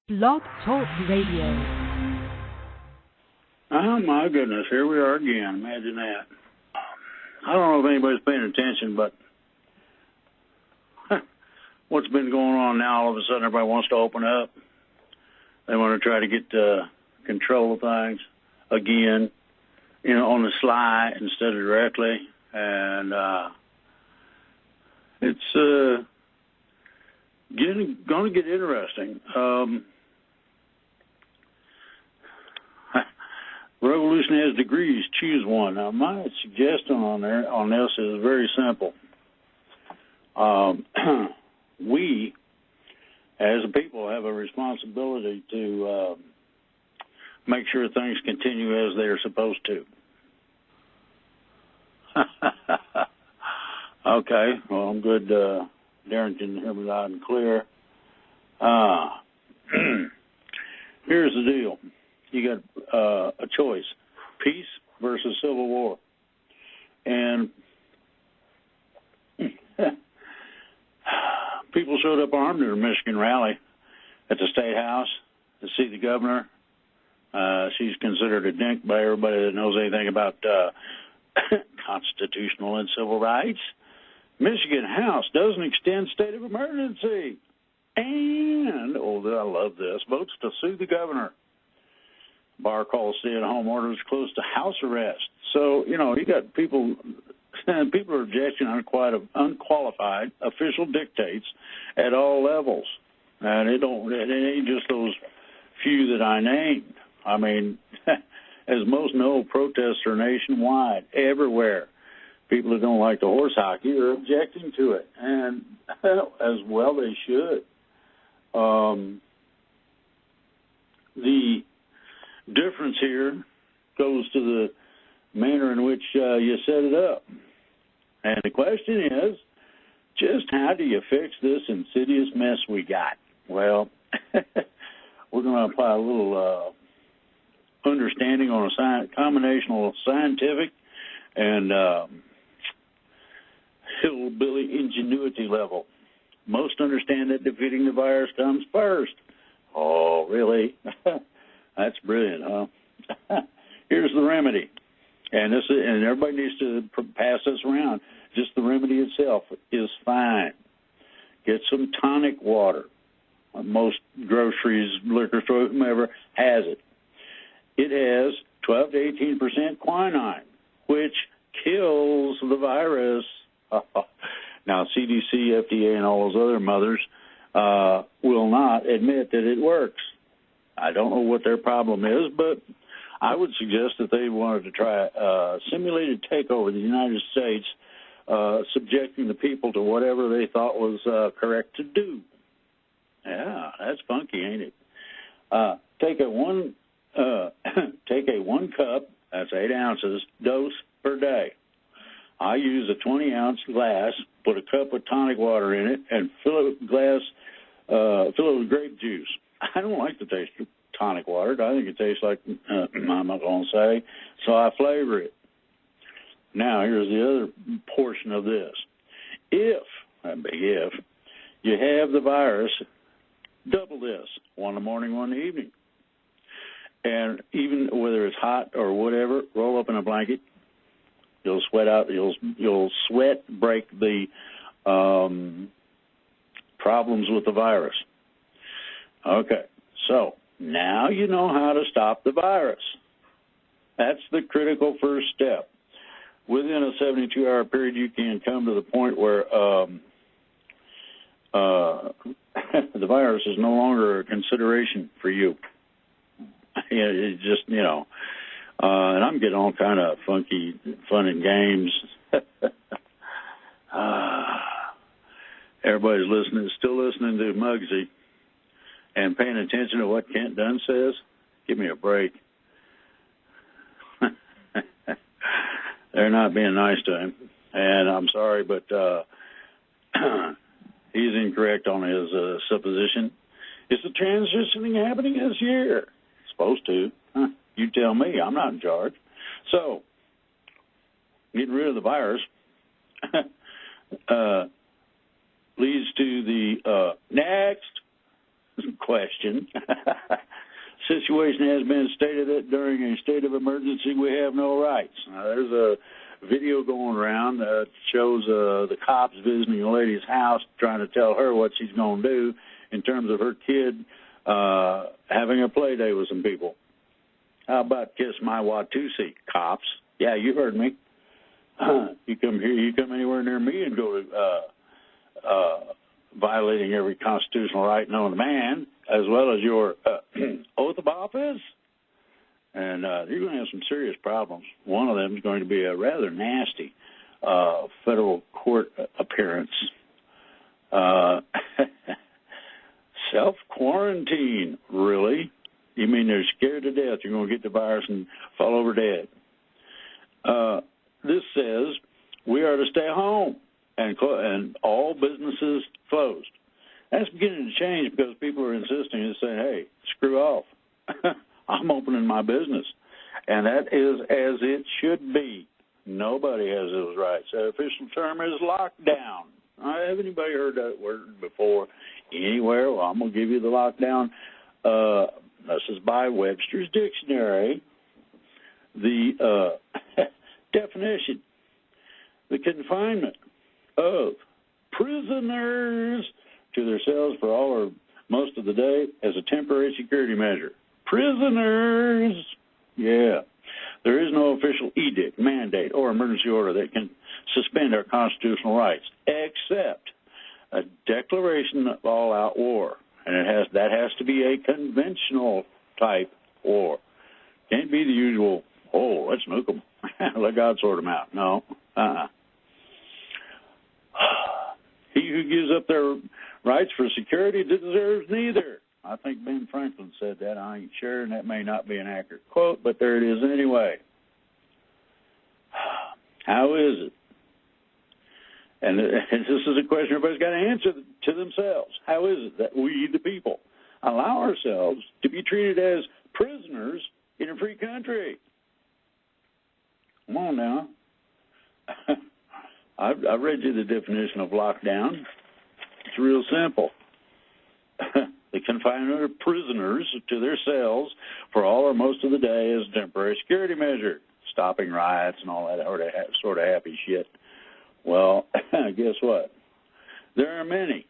Blog Talk Radio. Oh, my goodness. Here we are again. Imagine that. I don't know if anybody's paying attention, but what's been going on now, all of a sudden everybody wants to open up. They want to try to get control of things again, on the sly instead of directly. And it's going to get interesting. Revolution has degrees. Choose one. Now, my suggestion on this is very simple. We, as a people, have a responsibility to make sure things continue as they are supposed to. Okay. Well, I'm good. Darren can hear me loud and clear. Here's the deal. You got a choice, peace versus civil war. And people showed up armed at a Michigan rally at the State House to see the governor. She's considered a dink by everybody that knows anything about constitutional and civil rights. Michigan House doesn't extend state of emergency. And, I love this, votes to sue the governor. Barr calls stay-at-home orders close to house arrest. So, you got people are objecting on unqualified official dictates at all levels. And it ain't just those few that I named. I mean, as most know, protests are nationwide, everywhere. People who don't like the horse hockey are objecting to it, and as well they should. The difference here goes to the manner in which you set it up. And the question is, just how do you fix this insidious mess we got? Well, we're going to apply a little understanding on a combinational scientific and hillbilly ingenuity level. Most understand that defeating the virus comes first. Oh, really? That's brilliant, huh? Here's the remedy, and everybody needs to pass this around. Just the remedy itself is fine. Get some tonic water. Most groceries, liquor stores, whomever has it. It has 12 to 18% quinine, which kills the virus. Now, CDC, FDA, and all those other mothers will not admit that it works. I don't know what their problem is, but I would suggest that they wanted to try a simulated takeover of the United States, subjecting the people to whatever they thought was correct to do. Yeah, that's funky, ain't it? Take a one cup, that's 8 ounces, dose per day. I use a 20-ounce glass, put a cup of tonic water in it, and fill it with grape juice. I don't like the taste of tonic water. I think it tastes like, I'm not going to say, so I flavor it. Now, here's the other portion of this. If you have the virus, double this, one in the morning, one in the evening. And even whether it's hot or whatever, roll up in a blanket. You'll sweat break the problems with the virus. Okay, so now you know how to stop the virus. That's the critical first step. Within a 72-hour period, you can come to the point where the virus is no longer a consideration for you. It just, and I'm getting all kind of funky fun and games. Everybody's still listening to Muggsy and paying attention to what Kent Dunn says. Give me a break. They're not being nice to him, and I'm sorry, but he's incorrect on his supposition. Is the transitioning happening this year? It's supposed to. Huh? You tell me. I'm not in charge. So, getting rid of the virus leads to the next question. Situation has been stated that during a state of emergency we have no rights. Now, there's a video going around that shows the cops visiting a lady's house trying to tell her what she's going to do in terms of her kid having a play day with some people. How about kiss my Watusi, cops? Yeah, you heard me. You come here, you come anywhere near me and go to violating every constitutional right known to man, as well as your oath of office. And you're going to have some serious problems. One of them is going to be a rather nasty federal court appearance. Self-quarantine, really? You mean they're scared to death you're going to get the virus and fall over dead? This says we are to stay home and all businesses closed. That's beginning to change because people are insisting and saying, hey, screw off. I'm opening my business. And that is as it should be. Nobody has those rights. The official term is lockdown. Have anybody heard that word before anywhere? Well, I'm going to give you the lockdown. This is by Webster's Dictionary. The definition, the confinement of prisoners to their cells for all or most of the day as a temporary security measure. Prisoners, yeah. There is no official edict, mandate, or emergency order that can suspend our constitutional rights, except a declaration of all-out war. And that has to be a conventional type war. Can't be the usual, oh, let's nuke them. Let God sort them out. No. He who gives up their rights for security deserves neither. I think Ben Franklin said that. I ain't sure, and that may not be an accurate quote, but there it is anyway. How is it? And this is a question everybody's got to answer to themselves. How is it that we, the people, allow ourselves to be treated as prisoners in a free country? Come on now. I've read you the definition of lockdown. It's real simple. The confinement of prisoners to their cells for all or most of the day is a temporary security measure, stopping riots and all that sort of happy shit. Well, guess what? There are many,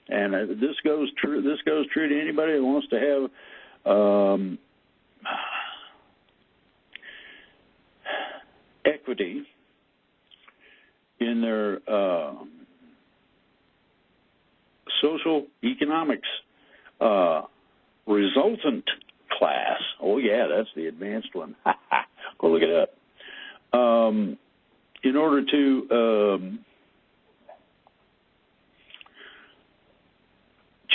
and this goes true to anybody that wants to have equity in their social economics resultant class. Oh, yeah, that's the advanced one. Go look it up. In order to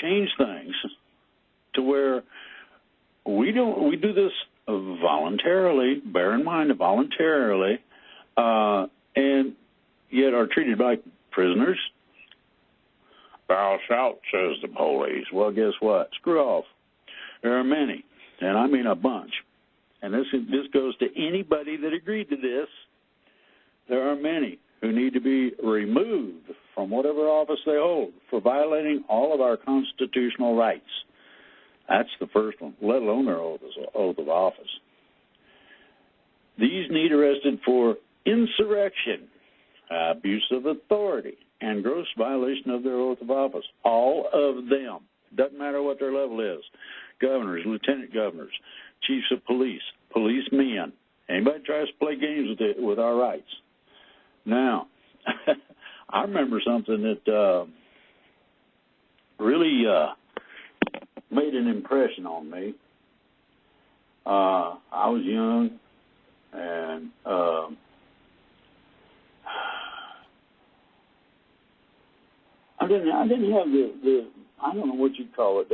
change things to where we do this voluntarily, bear in mind voluntarily, and yet are treated like prisoners. Thou shalt, says the police. Well, guess what? Screw off. There are many, and I mean a bunch. And this goes to anybody that agreed to this. There are many who need to be removed from whatever office they hold for violating all of our constitutional rights. That's the first one, let alone their oath of office. These need arrested for insurrection, abuse of authority, and gross violation of their oath of office. All of them. Doesn't matter what their level is. Governors, lieutenant governors, chiefs of police, policemen. Anybody tries to play games with our rights. Now, I remember something that really made an impression on me. I was young, and I didn't have the I don't know what you'd call it,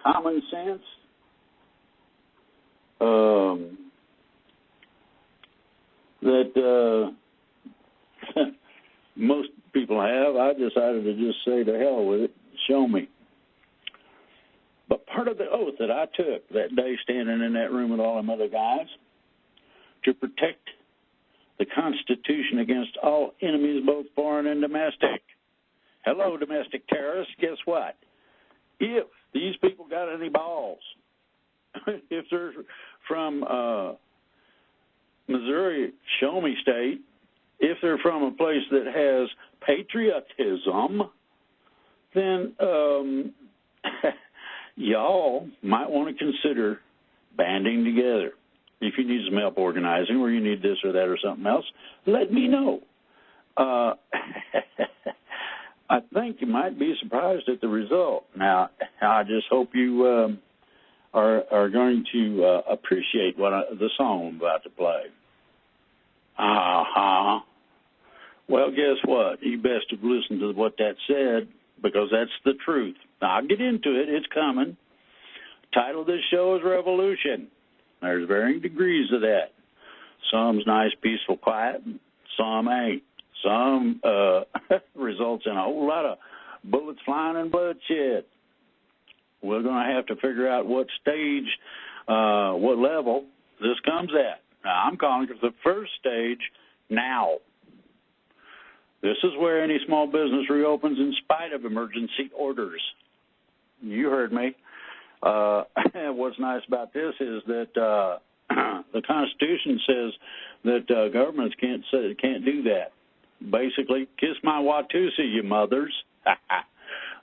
common sense. That most people have. I decided to just say to hell with it, show me. But part of the oath that I took that day standing in that room with all them other guys, to protect the Constitution against all enemies, both foreign and domestic. Hello, domestic terrorists. Guess what? If these people got any balls? If they're from Missouri, show me state. If they're from a place that has patriotism, then y'all might want to consider banding together. If you need some help organizing, or you need this or that or something else, let me know. I think you might be surprised at the result. Now, I just hope you are going to appreciate the song I'm about to play. Well, guess what? You best have listened to what that said, because that's the truth. Now, I'll get into it. It's coming. Title of this show is Revolution. There's varying degrees of that. Some's nice, peaceful, quiet. Some ain't. Some results in a whole lot of bullets flying and bloodshed. We're going to have to figure out what stage, what level this comes at. Now, I'm calling it the first stage now. This is where any small business reopens in spite of emergency orders. You heard me. What's nice about this is that the Constitution says that governments can't do that. Basically, kiss my Watusi, you mothers.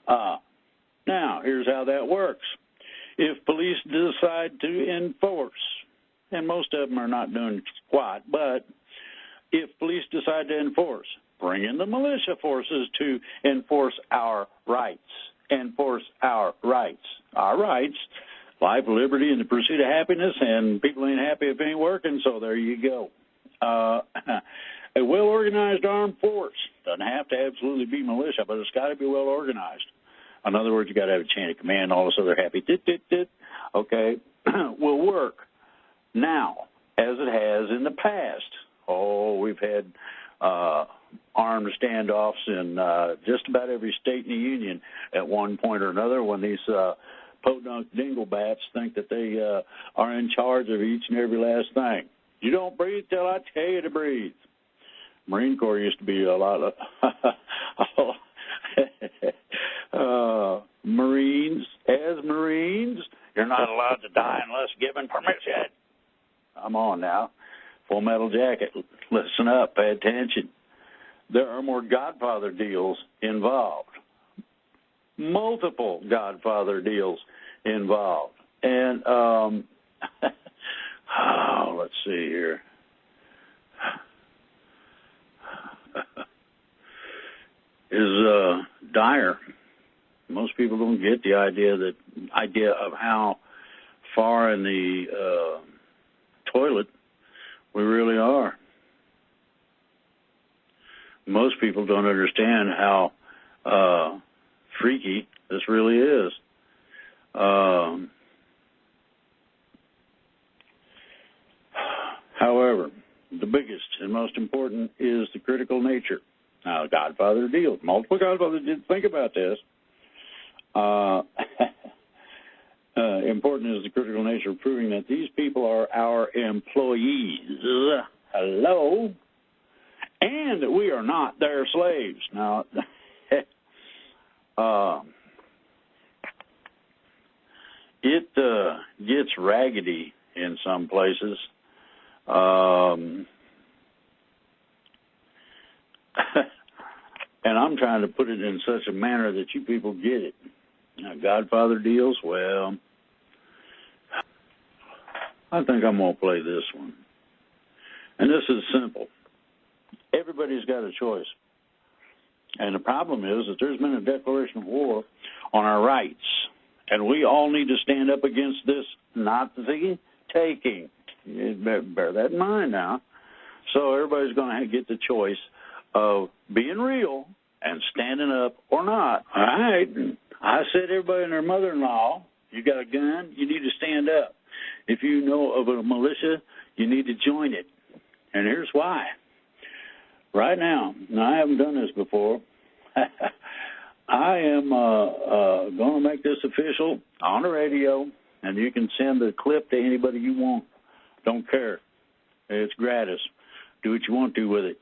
Now, here's how that works. If police decide to enforce, and most of them are not doing squat, but if police decide to enforce, bring in the militia forces to enforce our rights. Enforce our rights. Our rights, life, liberty, and the pursuit of happiness, and people ain't happy if it ain't working, so there you go. A well-organized armed force doesn't have to absolutely be militia, but it's got to be well-organized. In other words, you got to have a chain of command, all so they're happy. Okay, will work now as it has in the past. Oh, we've had armed standoffs in just about every state in the union at one point or another, when these podunk dinglebats think that they are in charge of each and every last thing. You don't breathe till I tell you to breathe. Marine Corps used to be a lot of Marines. As Marines, you're not allowed to die unless given permission. I'm on now. Full Metal Jacket. Listen up. Pay attention. There are more Godfather deals involved. Multiple Godfather deals involved. And, let's see here. Is dire. Most people don't get the idea of how far in the toilet we really are. Most people don't understand how freaky this really is. However, the biggest and most important is the critical nature. Now, the Godfather deal. Multiple Godfathers did think about this. Important is the critical nature of proving that these people are our employees. Hello? And we are not their slaves. Now, it gets raggedy in some places. And I'm trying to put it in such a manner that you people get it. Now, Godfather deals, well, I think I'm going to play this one. And this is simple. Everybody's got a choice. And the problem is that there's been a declaration of war on our rights. And we all need to stand up against this, not the taking. Bear that in mind now. So everybody's going to get the choice of being real and standing up or not. All right. I said everybody and their mother-in-law, you got a gun, you need to stand up. If you know of a militia, you need to join it. And here's why. Right now I haven't done this before, I am going to make this official on the radio, and you can send the clip to anybody you want. Don't care. It's gratis. Do what you want to with it.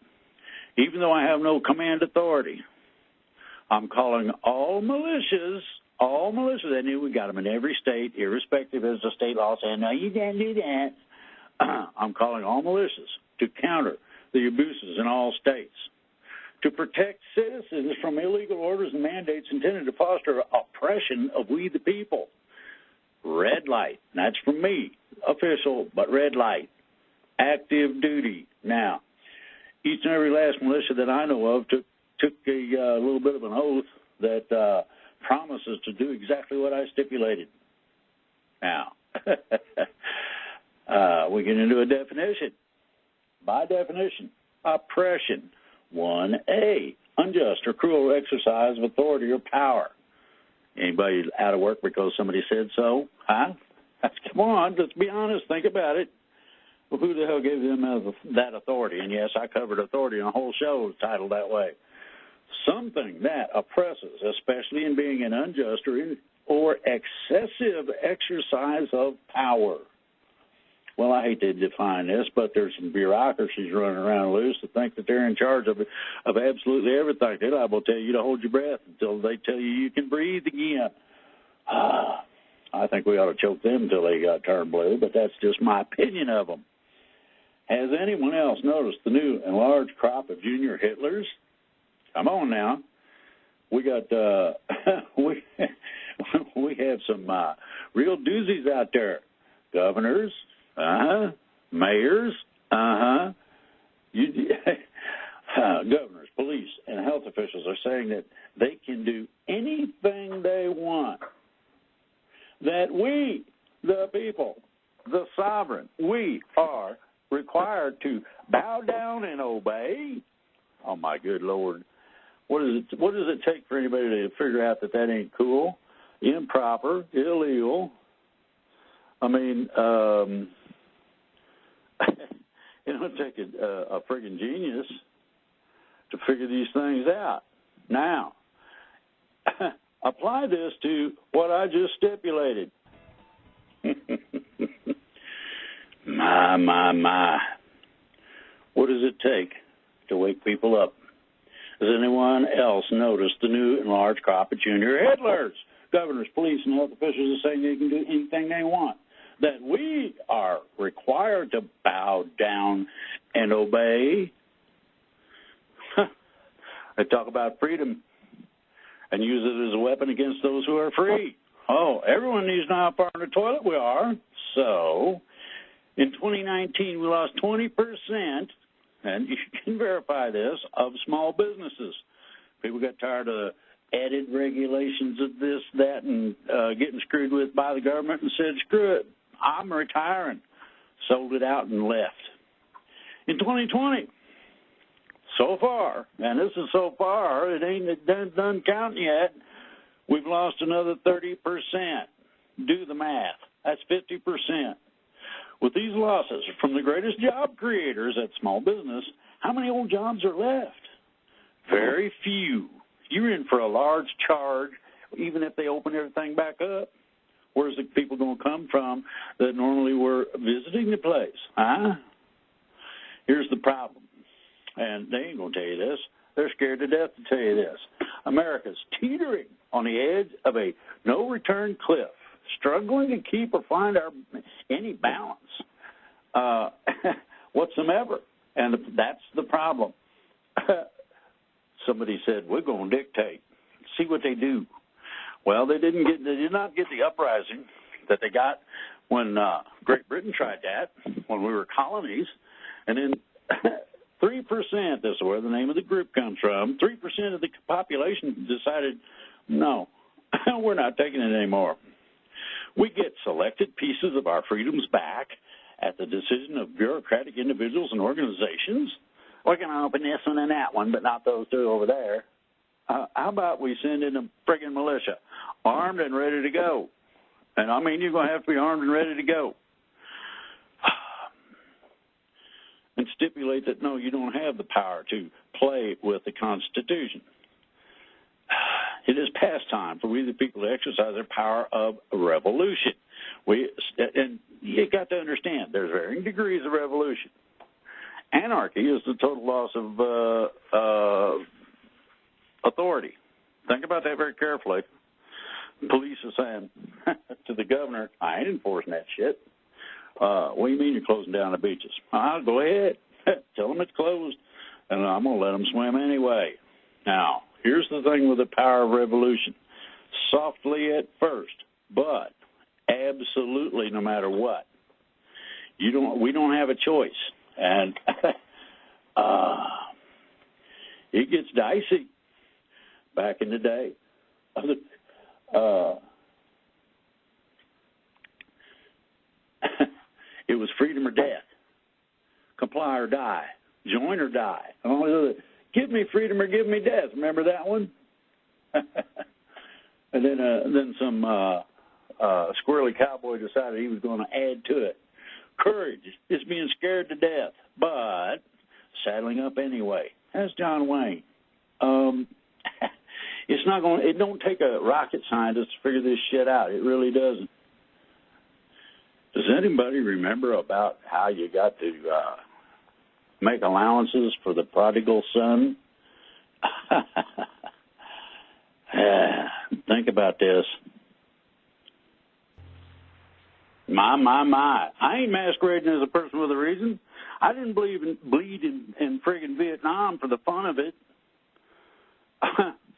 Even though I have no command authority, I'm calling all militias All militias, they knew we got them in every state, irrespective of the state law saying, no, you can't do that. I'm calling all militias to counter the abuses in all states, to protect citizens from illegal orders and mandates intended to foster oppression of we the people. Red light. That's from me, official, but red light. Active duty. Now, each and every last militia that I know of took a little bit of an oath that promises to do exactly what I stipulated. Now, we get into a definition. By definition, oppression. 1A, unjust or cruel exercise of authority or power. Anybody out of work because somebody said so? Huh? Come on, let's be honest. Think about it. Well, who the hell gave them that authority? And yes, I covered authority in a whole show titled that way. Something that oppresses, especially in being an unjust or excessive exercise of power. Well, I hate to define this, but there's some bureaucracies running around loose that think that they're in charge of absolutely everything. They're liable to tell you to hold your breath until they tell you can breathe again. I think we ought to choke them until they got turned blue, but that's just my opinion of them. Has anyone else noticed the new and large crop of junior Hitlers? Come on now. We got we have some real doozies out there. Governors, mayors, governors, police, and health officials are saying that they can do anything they want. That we, the people, the sovereign, we are required to bow down and obey. Oh my good Lord. What does it take for anybody to figure out that ain't cool, improper, illegal? I mean, it don't take a friggin' genius to figure these things out. Now, apply this to what I just stipulated. My. What does it take to wake people up? Has anyone else noticed the new and large crop of junior Hitlers? Governors, police, and health officials are saying they can do anything they want. That we are required to bow down and obey. They talk about freedom and use it as a weapon against those who are free. Oh, everyone needs to know how far in the toilet we are. So, in 2019, we lost 20%, and you can verify this, of small businesses. People got tired of added regulations of this, that, and getting screwed with by the government and said, screw it, I'm retiring. Sold it out and left. In 2020, so far, and this is so far, it ain't done counting yet, we've lost another 30%. Do the math. That's 50%. With these losses from the greatest job creators at small business, how many old jobs are left? Very few. You're in for a large charge, even if they open everything back up. Where's the people going to come from that normally were visiting the place? Huh? Here's the problem, and they ain't going to tell you this. They're scared to death to tell you this. America's teetering on the edge of a no-return cliff, struggling to keep or find any balance whatsoever, and that's the problem. Somebody said, we're going to dictate, see what they do. Well, they did not get the uprising that they got when Great Britain tried that, when we were colonies, and then 3%, this is where the name of the group comes from, 3% of the population decided, no, we're not taking it anymore. We get selected pieces of our freedoms back at the decision of bureaucratic individuals and organizations. We're going to open this one and that one, but not those two over there. How about we send in a friggin' militia, armed and ready to go? And I mean, you're going to have to be armed and ready to go. And stipulate that, no, you don't have the power to play with the Constitution. It is past time for we the people to exercise our power of revolution. And you got to understand, there's varying degrees of revolution. Anarchy is the total loss of authority. Think about that very carefully. Police are saying to the governor, I ain't enforcing that shit. What do you mean you're closing down the beaches? I'll go ahead. Tell them it's closed, and I'm going to let them swim anyway. Now, here's the thing with the power of revolution. Softly at first, but absolutely no matter what. We don't have a choice. And it gets dicey. Back in the day, it was freedom or death, comply or die, join or die. Give me freedom or give me death. Remember that one? And then some squirrely cowboy decided he was going to add to it. Courage is being scared to death, but saddling up anyway. That's John Wayne. It don't take a rocket scientist to figure this shit out. It really doesn't. Does anybody remember about how you got to make allowances for the prodigal son? Think about this. My. I ain't masquerading as a person with a reason. I didn't bleed in friggin' Vietnam for the fun of it.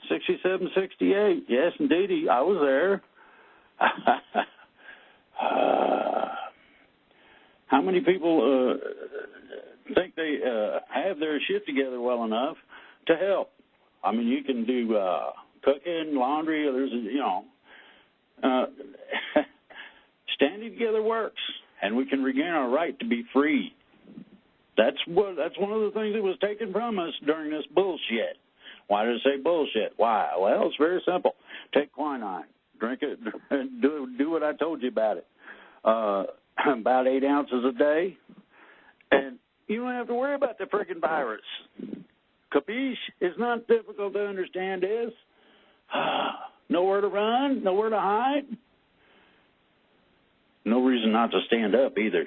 67, 68. Yes, indeed, I was there. How many people think they have their shit together well enough to help? I mean, you can do cooking, laundry. There's, standing together works, and we can regain our right to be free. That's one of the things that was taken from us during this bullshit. Why did I say bullshit? Why? Well, it's very simple. Take quinine, drink it, and do what I told you about it. About 8 ounces a day, and you don't have to worry about the freaking virus. Capiche? It's not difficult to understand this. Nowhere to run, nowhere to hide. No reason not to stand up either.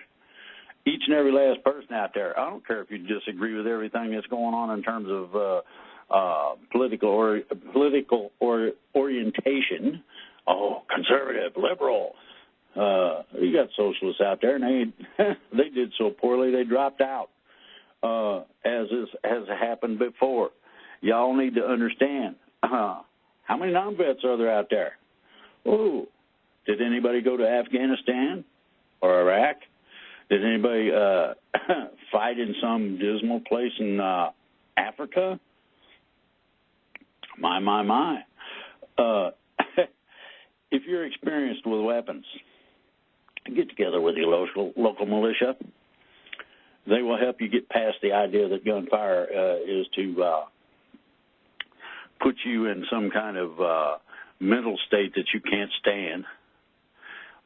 Each and every last person out there, I don't care if you disagree with everything that's going on in terms of political orientation. Oh, conservative, liberal. You got socialists out there, and they did so poorly they dropped out, as has happened before. Y'all need to understand. How many non-vets are there out there? Oh, did anybody go to Afghanistan or Iraq? Did anybody fight in some dismal place in Africa? My. If you're experienced with weapons, get together with your local militia. They will help you get past the idea that gunfire is to put you in some kind of mental state that you can't stand.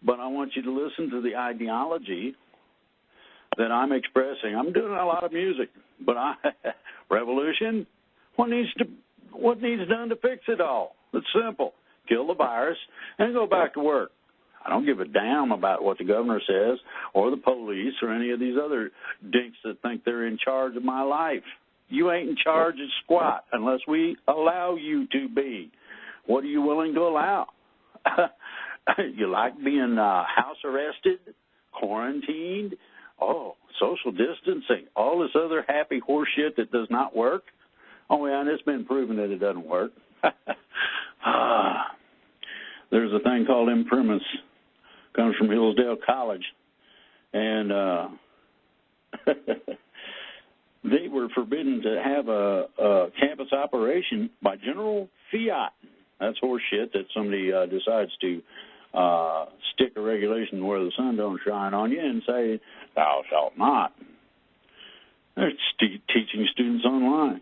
But I want you to listen to the ideology that I'm expressing. I'm doing a lot of music, but revolution. What needs done to fix it all? It's simple. Kill the virus and go back to work. I don't give a damn about what the governor says or the police or any of these other dinks that think they're in charge of my life. You ain't in charge of squat unless we allow you to be. What are you willing to allow? You like being house arrested, quarantined, social distancing, all this other happy horse shit that does not work? Oh, yeah, and it's been proven that it doesn't work. There's a thing called imprimis. Comes from Hillsdale College. And they were forbidden to have a campus operation by general fiat. That's horse shit that somebody decides to stick a regulation where the sun don't shine on you and say, thou shalt not. They're teaching students online.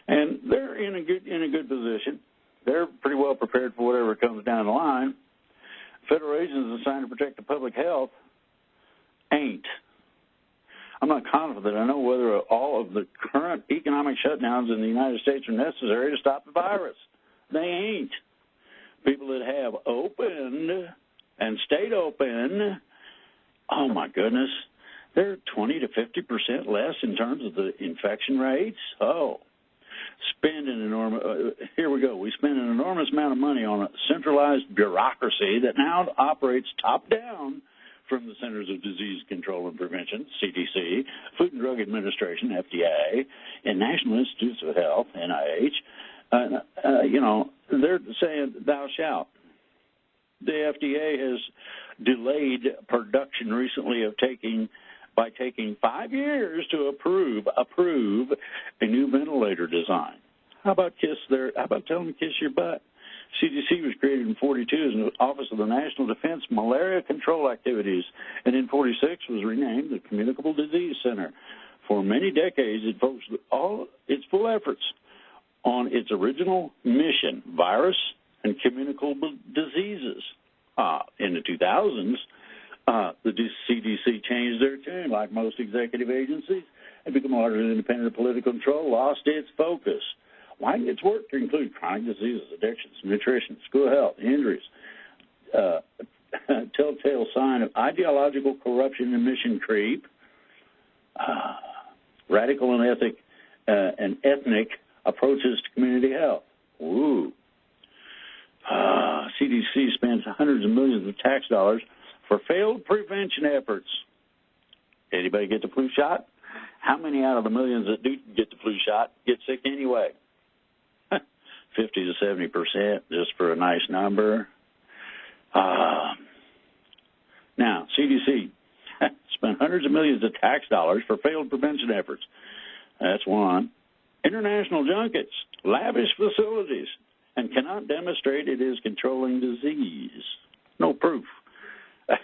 And they're in a good position. They're pretty well prepared for whatever comes down the line. Federal agents assigned to protect the public health ain't. I'm not confident I know whether all of the current economic shutdowns in the United States are necessary to stop the virus. They ain't. People that have opened and stayed open, oh my goodness, they're 20 to 50% less in terms of the infection rates. Oh, spend an enormous, here we go, we spend an enormous amount of money on a centralized bureaucracy that now operates top-down from the Centers of Disease Control and Prevention, CDC, Food and Drug Administration, FDA, and National Institutes of Health, NIH. They're saying thou shalt. The FDA has delayed production recently by taking 5 years to approve a new ventilator design. How about telling them kiss your butt? CDC was created in 42 as an Office of the National Defense Malaria Control Activities, and in 46 was renamed the Communicable Disease Center. For many decades, it focused all its full efforts on its original mission, virus and communicable diseases. In the 2000s, the CDC changed their tune. Like most executive agencies, it became largely independent of political control, lost its focus. Widening its work to include chronic diseases, addictions, nutrition, school health, injuries, telltale sign of ideological corruption and mission creep, radical and ethnic approaches to community health. Ooh. CDC spends hundreds of millions of tax dollars for failed prevention efforts. Anybody get the flu shot? How many out of the millions that do get the flu shot get sick anyway? 50 to 70%, just for a nice number. Now, CDC spent hundreds of millions of tax dollars for failed prevention efforts. That's one. International junkets, lavish facilities, and cannot demonstrate it is controlling disease. No proof.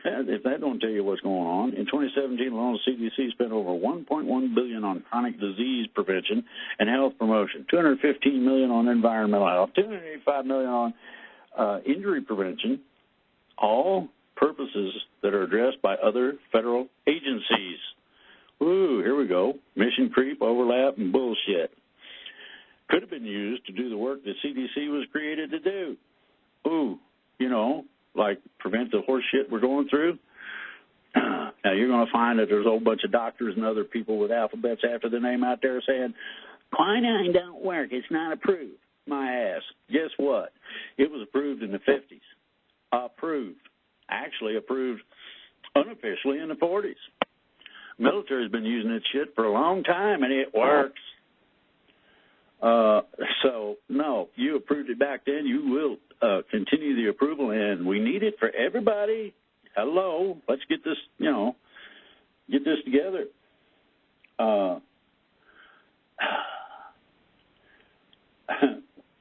If that don't tell you what's going on. In 2017 alone, the CDC spent over $1.1 billion on chronic disease prevention and health promotion, $215 million on environmental health, $285 million on injury prevention, all purposes that are addressed by other federal agencies. Ooh, here we go. Mission creep, overlap, and bullshit. Could have been used to do the work the CDC was created to do. Ooh, like prevent the horse shit we're going through. Now, you're going to find that there's a whole bunch of doctors and other people with alphabets after the name out there saying, quinine don't work, it's not approved. My ass. Guess what? It was approved in the 50s. Approved. Actually approved unofficially in the 40s. Military's been using that shit for a long time, and it works. So, no, you approved it back then. You will continue the approval, and we need it for everybody. Hello, let's get this, get this together.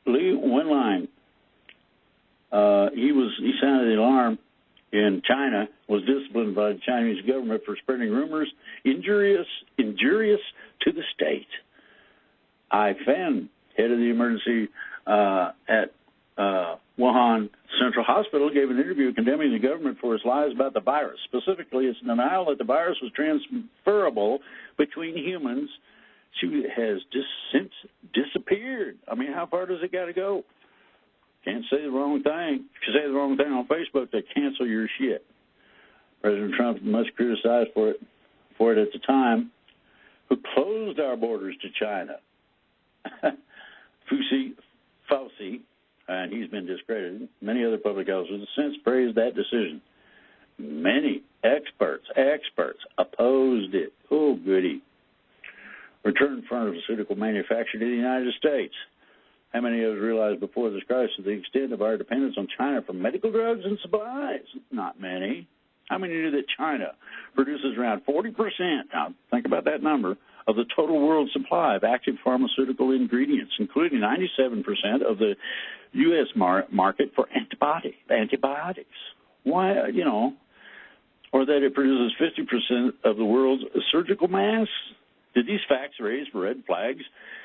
Lee Wenline, he sounded the alarm in China, was disciplined by the Chinese government for spreading rumors injurious to the state. Ai Fen, head of the emergency at Wuhan Central Hospital, gave an interview condemning the government for its lies about the virus, specifically its denial that the virus was transferable between humans. She has since disappeared. I mean, how far does it got to go? Can't say the wrong thing. If you say the wrong thing on Facebook, they cancel your shit. President Trump much criticized for it at the time, who closed our borders to China. Fauci, and he's been discredited. Many other public health officials have since praised that decision. Many experts opposed it. Oh, goody. Return pharmaceutical manufacture to the United States. How many of us realized before this crisis the extent of our dependence on China for medical drugs and supplies? Not many. How many knew that China produces around 40%, now think about that number, of the total world supply of active pharmaceutical ingredients, including 97% of the U.S. market for antibiotics? Why, or that it produces 50% of the world's surgical masks? Did these facts raise red flags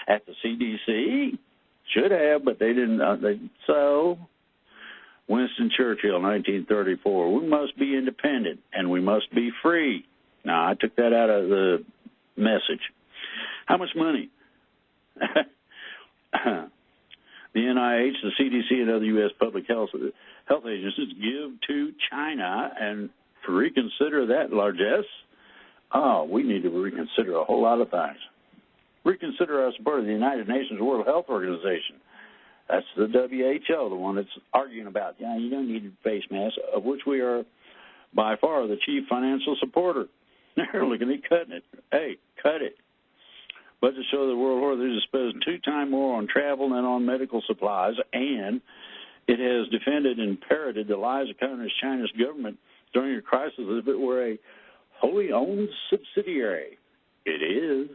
at the CDC? Should have, but they didn't. So, Winston Churchill, 1934, we must be independent and we must be free. Now, I took that out of the message. How much money? The NIH, the CDC, and other U.S. public health agencies give to China and to reconsider that largesse. Oh, we need to reconsider a whole lot of things. reconsider our support of the United Nations World Health Organization. That's the WHO, the one that's arguing about, you don't need a face mask, of which we are by far the chief financial supporter. They're looking at cutting it. Hey, cut it. Budgets show the World Health Organization spends 2 times more on travel than on medical supplies, and it has defended and parroted the lies of Communist China's government during a crisis as if it were a wholly owned subsidiary. It is.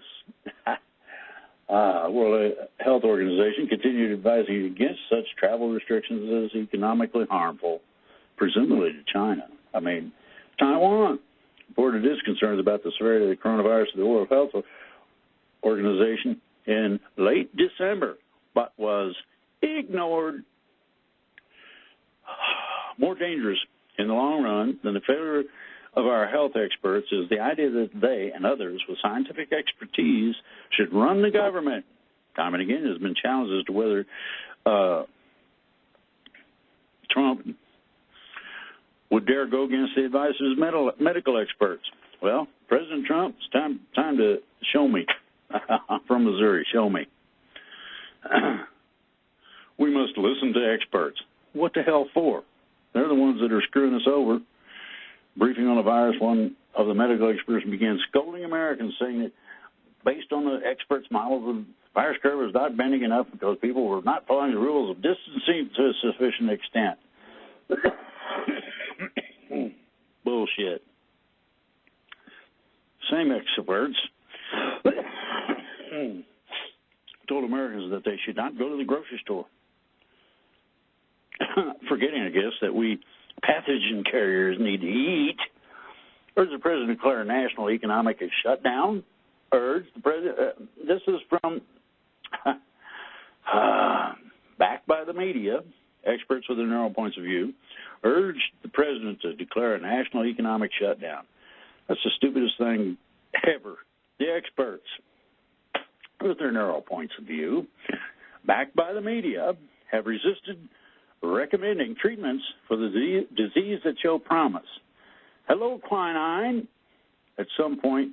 World Health Organization continued advising against such travel restrictions as economically harmful, presumably to China. Taiwan reported its concerns about the severity of the coronavirus to the World Health Organization in late December, but was ignored. More dangerous in the long run than the failure of our health experts is the idea that they and others with scientific expertise should run the government. Time and again, there's been challenges to whether Trump would dare go against the advice of his medical experts. Well, President Trump, it's time to show me. I'm from Missouri. Show me. We must listen to experts. What the hell for? They're the ones that are screwing us over. Briefing on the virus, one of the medical experts began scolding Americans, saying that based on the experts' models, the virus curve was not bending enough because people were not following the rules of distancing to a sufficient extent. Bullshit. Same experts told Americans that they should not go to the grocery store. Forgetting, I guess, that we pathogen carriers need to eat. Urged the president to declare a national economic shutdown. Urged the president, this is from, backed by the media, experts with their narrow points of view, urged the president to declare a national economic shutdown. That's the stupidest thing ever. The experts, with their narrow points of view, backed by the media, have resisted recommending treatments for the disease that show promise. Hello, quinine. At some point,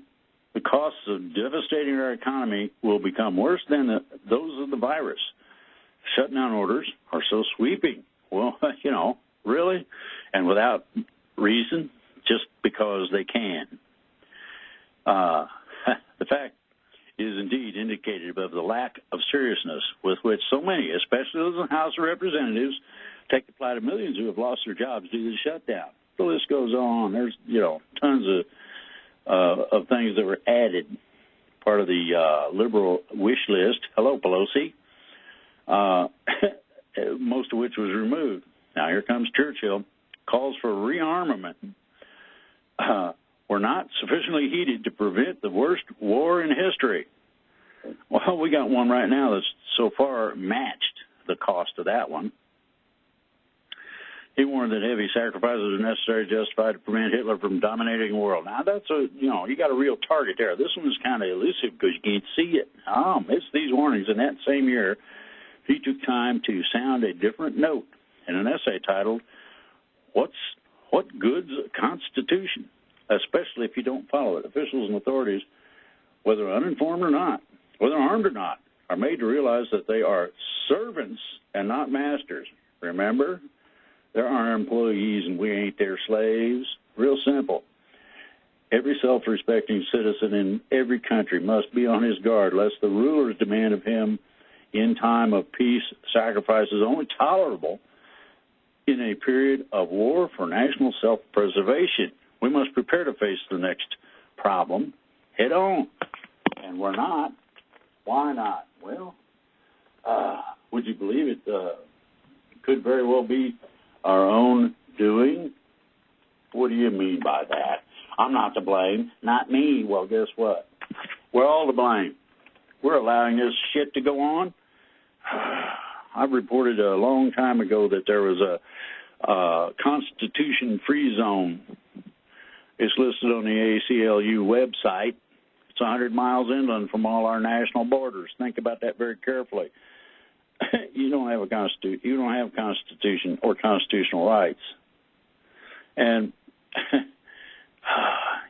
the costs of devastating our economy will become worse than those of the virus. Shutdown orders are so sweeping. Well, really? And without reason, just because they can. The fact is indeed indicative of the lack of seriousness with which so many, especially those in the House of Representatives, take the plight of millions who have lost their jobs due to the shutdown. The list goes on. There's, tons of things that were added, part of the liberal wish list. Hello, Pelosi. Most of which was removed. Now here comes Churchill. Calls for rearmament. Were not sufficiently heeded to prevent the worst war in history. Well, we got one right now that's so far matched the cost of that one. He warned that heavy sacrifices are necessary to justify to prevent Hitler from dominating the world. Now, that's you got a real target there. This one is kind of elusive because you can't see it. It's these warnings. In that same year, he took time to sound a different note in an essay titled, What Good's a Constitution? Especially if you don't follow it. Officials and authorities, whether uninformed or not, whether armed or not, are made to realize that they are servants and not masters. Remember? They're our employees and we ain't their slaves. Real simple. Every self-respecting citizen in every country must be on his guard lest the rulers demand of him in time of peace sacrifices only tolerable in a period of war for national self-preservation. We must prepare to face the next problem head on. And we're not. Why not? Well, would you believe it could very well be our own doing? What do you mean by that? I'm not to blame. Not me. Well, guess what? We're all to blame. We're allowing this shit to go on. I reported a long time ago that there was a Constitution-free zone. It's listed on the ACLU website. It's 100 miles inland from all our national borders. Think about that very carefully. You don't have a constitution. You don't have constitution or constitutional rights, and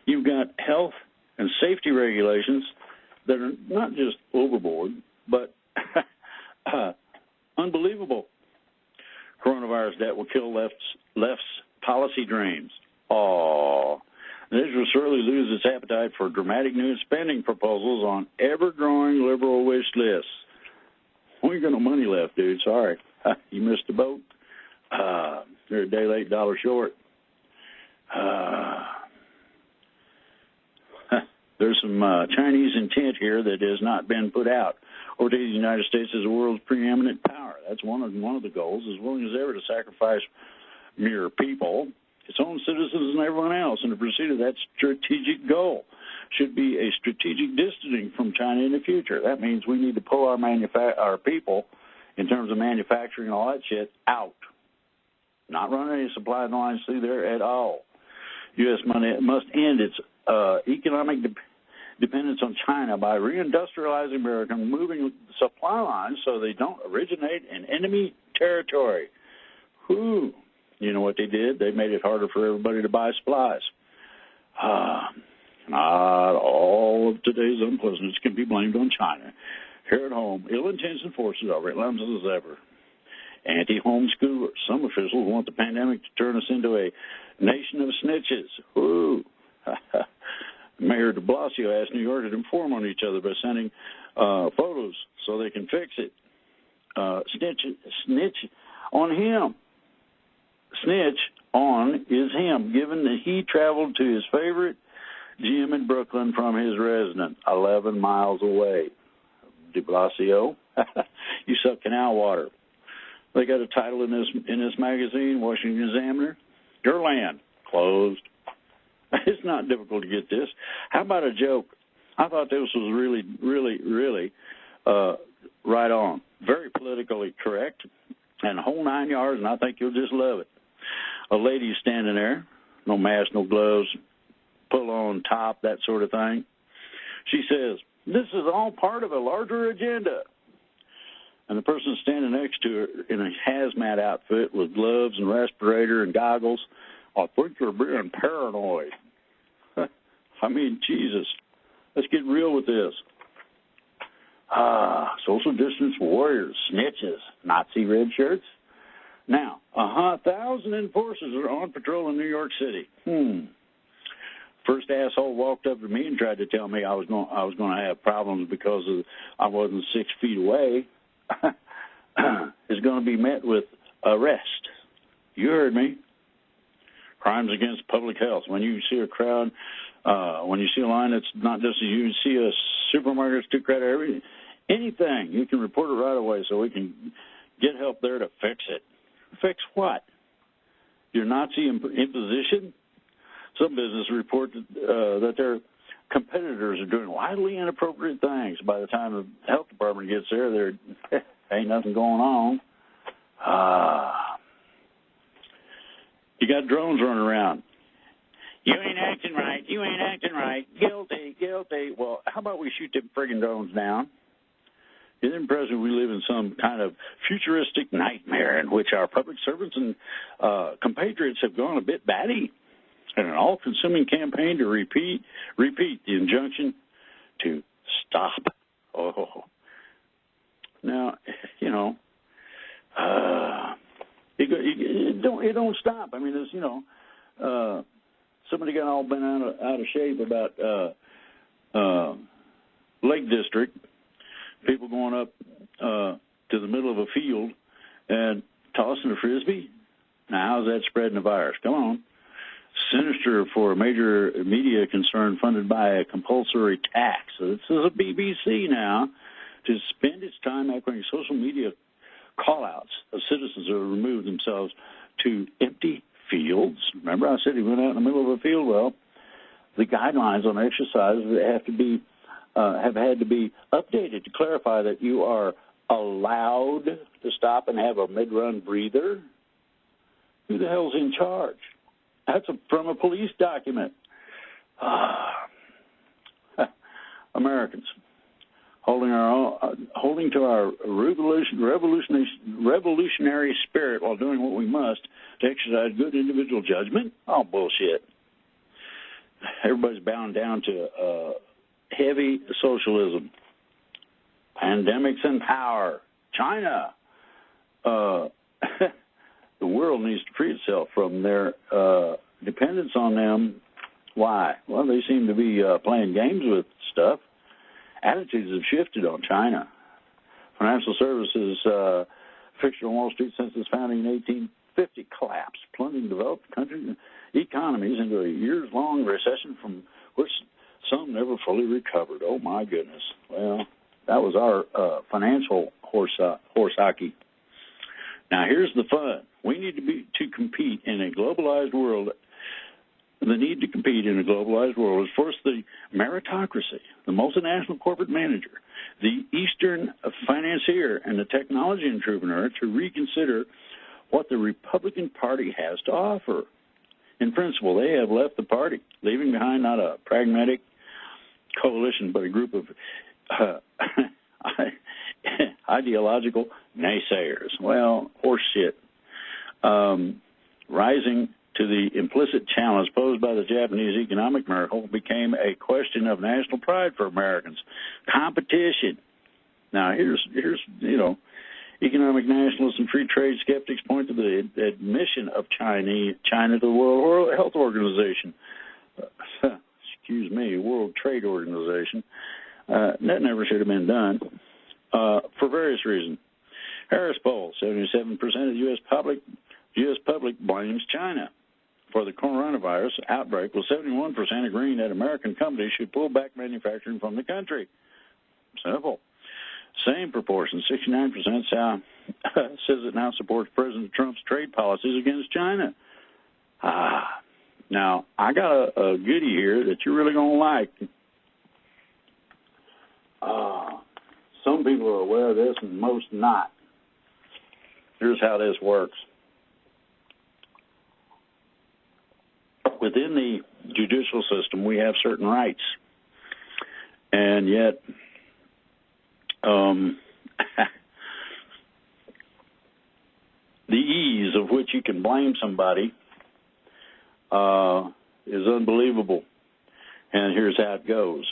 you've got health and safety regulations that are not just overboard, but unbelievable. Coronavirus debt will kill left's policy dreams. Oh, Israel will certainly lose its appetite for dramatic new spending proposals on ever-growing liberal wish lists. We ain't got no money left, dude. Sorry. You missed the boat. You're a day late, dollar short. There's some Chinese intent here that has not been put out. Or the United States as the world's preeminent power. That's one of the goals, as willing as ever to sacrifice mere people, its own citizens, and everyone else in the pursuit of that strategic goal. Should be a strategic distancing from China in the future. That means we need to pull our people, in terms of manufacturing and all that shit, out. Not run any supply lines through there at all. U.S. money must end its economic dependence on China by reindustrializing America and moving supply lines so they don't originate in enemy territory. Whew. You know what they did? They made it harder for everybody to buy supplies. Not all of today's unpleasantness can be blamed on China. Here at home, ill-intentioned forces are relentless as ever. Anti-homeschoolers. Some officials want the pandemic to turn us into a nation of snitches. Woo! Mayor de Blasio asked New York to inform on each other by sending photos so they can fix it. Snitch on him. Snitch on is him, given that he traveled to his favorite gym in Brooklyn from his residence, 11 miles away. De Blasio, you suck canal water. They got a title in this magazine, Washington Examiner. Your land closed. It's not difficult to get this. How about a joke? I thought this was really, really, really right on. Very politically correct, and the whole 9 yards, and I think you'll just love it. A lady standing there, no mask, no gloves, pull on top, that sort of thing. She says, "This is all part of a larger agenda." And the person standing next to her in a hazmat outfit with gloves and respirator and goggles, "I think you're being paranoid." I mean, Jesus, let's get real with this. Social distance warriors, snitches, Nazi red shirts. Now, 1,000 enforcers are on patrol in New York City. First asshole walked up to me and tried to tell me I was going to have problems because I wasn't 6 feet away. Is going to be met with arrest. You heard me. Crimes against public health. When you see a crowd, when you see a line that's not just you see a supermarket, stick right everything, anything, you can report it right away so we can get help there to fix it. Fix what? Your Nazi imposition? Some businesses report that their competitors are doing wildly inappropriate things. By the time the health department gets there, there ain't nothing going on. You got drones running around. You ain't acting right. You ain't acting right. Guilty, guilty. Well, how about we shoot them friggin' drones down? Isn't it impressive we live in some kind of futuristic nightmare in which our public servants and compatriots have gone a bit batty in an all-consuming campaign to repeat the injunction to stop. Oh. Now, you know, it don't stop. I mean, it's, you know, somebody got all bent out of shape about Lake District, people going up to the middle of a field and tossing a Frisbee. Now, how's that spreading the virus? Come on. Sinister for a major media concern funded by a compulsory tax. So this is a BBC now to spend its time echoing social media call-outs of citizens who have removed themselves to empty fields. Remember I said he went out in the middle of a field? Well, the guidelines on exercise have had to be updated to clarify that you are allowed to stop and have a mid-run breather. Who the hell's in charge? That's from a police document. Americans holding to our revolutionary spirit while doing what we must to exercise good individual judgment. Oh, bullshit. Everybody's bound down to heavy socialism. Pandemics and power. China. The world needs to free itself from their dependence on them. Why? Well, they seem to be playing games with stuff. Attitudes have shifted on China. Financial services fixture on Wall Street since its founding in 1850 collapsed, plunging developed country economies into a years-long recession from which some never fully recovered. Oh, my goodness. Well, that was our financial horse hockey. Now, here's the fun. We need to compete in a globalized world. The need to compete in a globalized world is force the meritocracy, the multinational corporate manager, the Eastern financier, and the technology entrepreneur to reconsider what the Republican Party has to offer. In principle, they have left the party, leaving behind not a pragmatic coalition, but a group of ideological naysayers. Well, horse shit. Rising to the implicit challenge posed by the Japanese economic miracle became a question of national pride for Americans. Competition. Now, here's economic nationalists and free trade skeptics point to the admission of China to the World Health Organization. World Trade Organization. That never should have been done for various reasons. Harris poll: 77% of the U.S. public blames China for the coronavirus outbreak, with 71% agreeing that American companies should pull back manufacturing from the country. Simple. Same proportion, 69% says it now supports President Trump's trade policies against China. Now, I got a goodie here that you're really going to like. Some people are aware of this and most not. Here's how this works. Within the judicial system, we have certain rights. And yet, the ease of which you can blame somebody is unbelievable. And here's how it goes.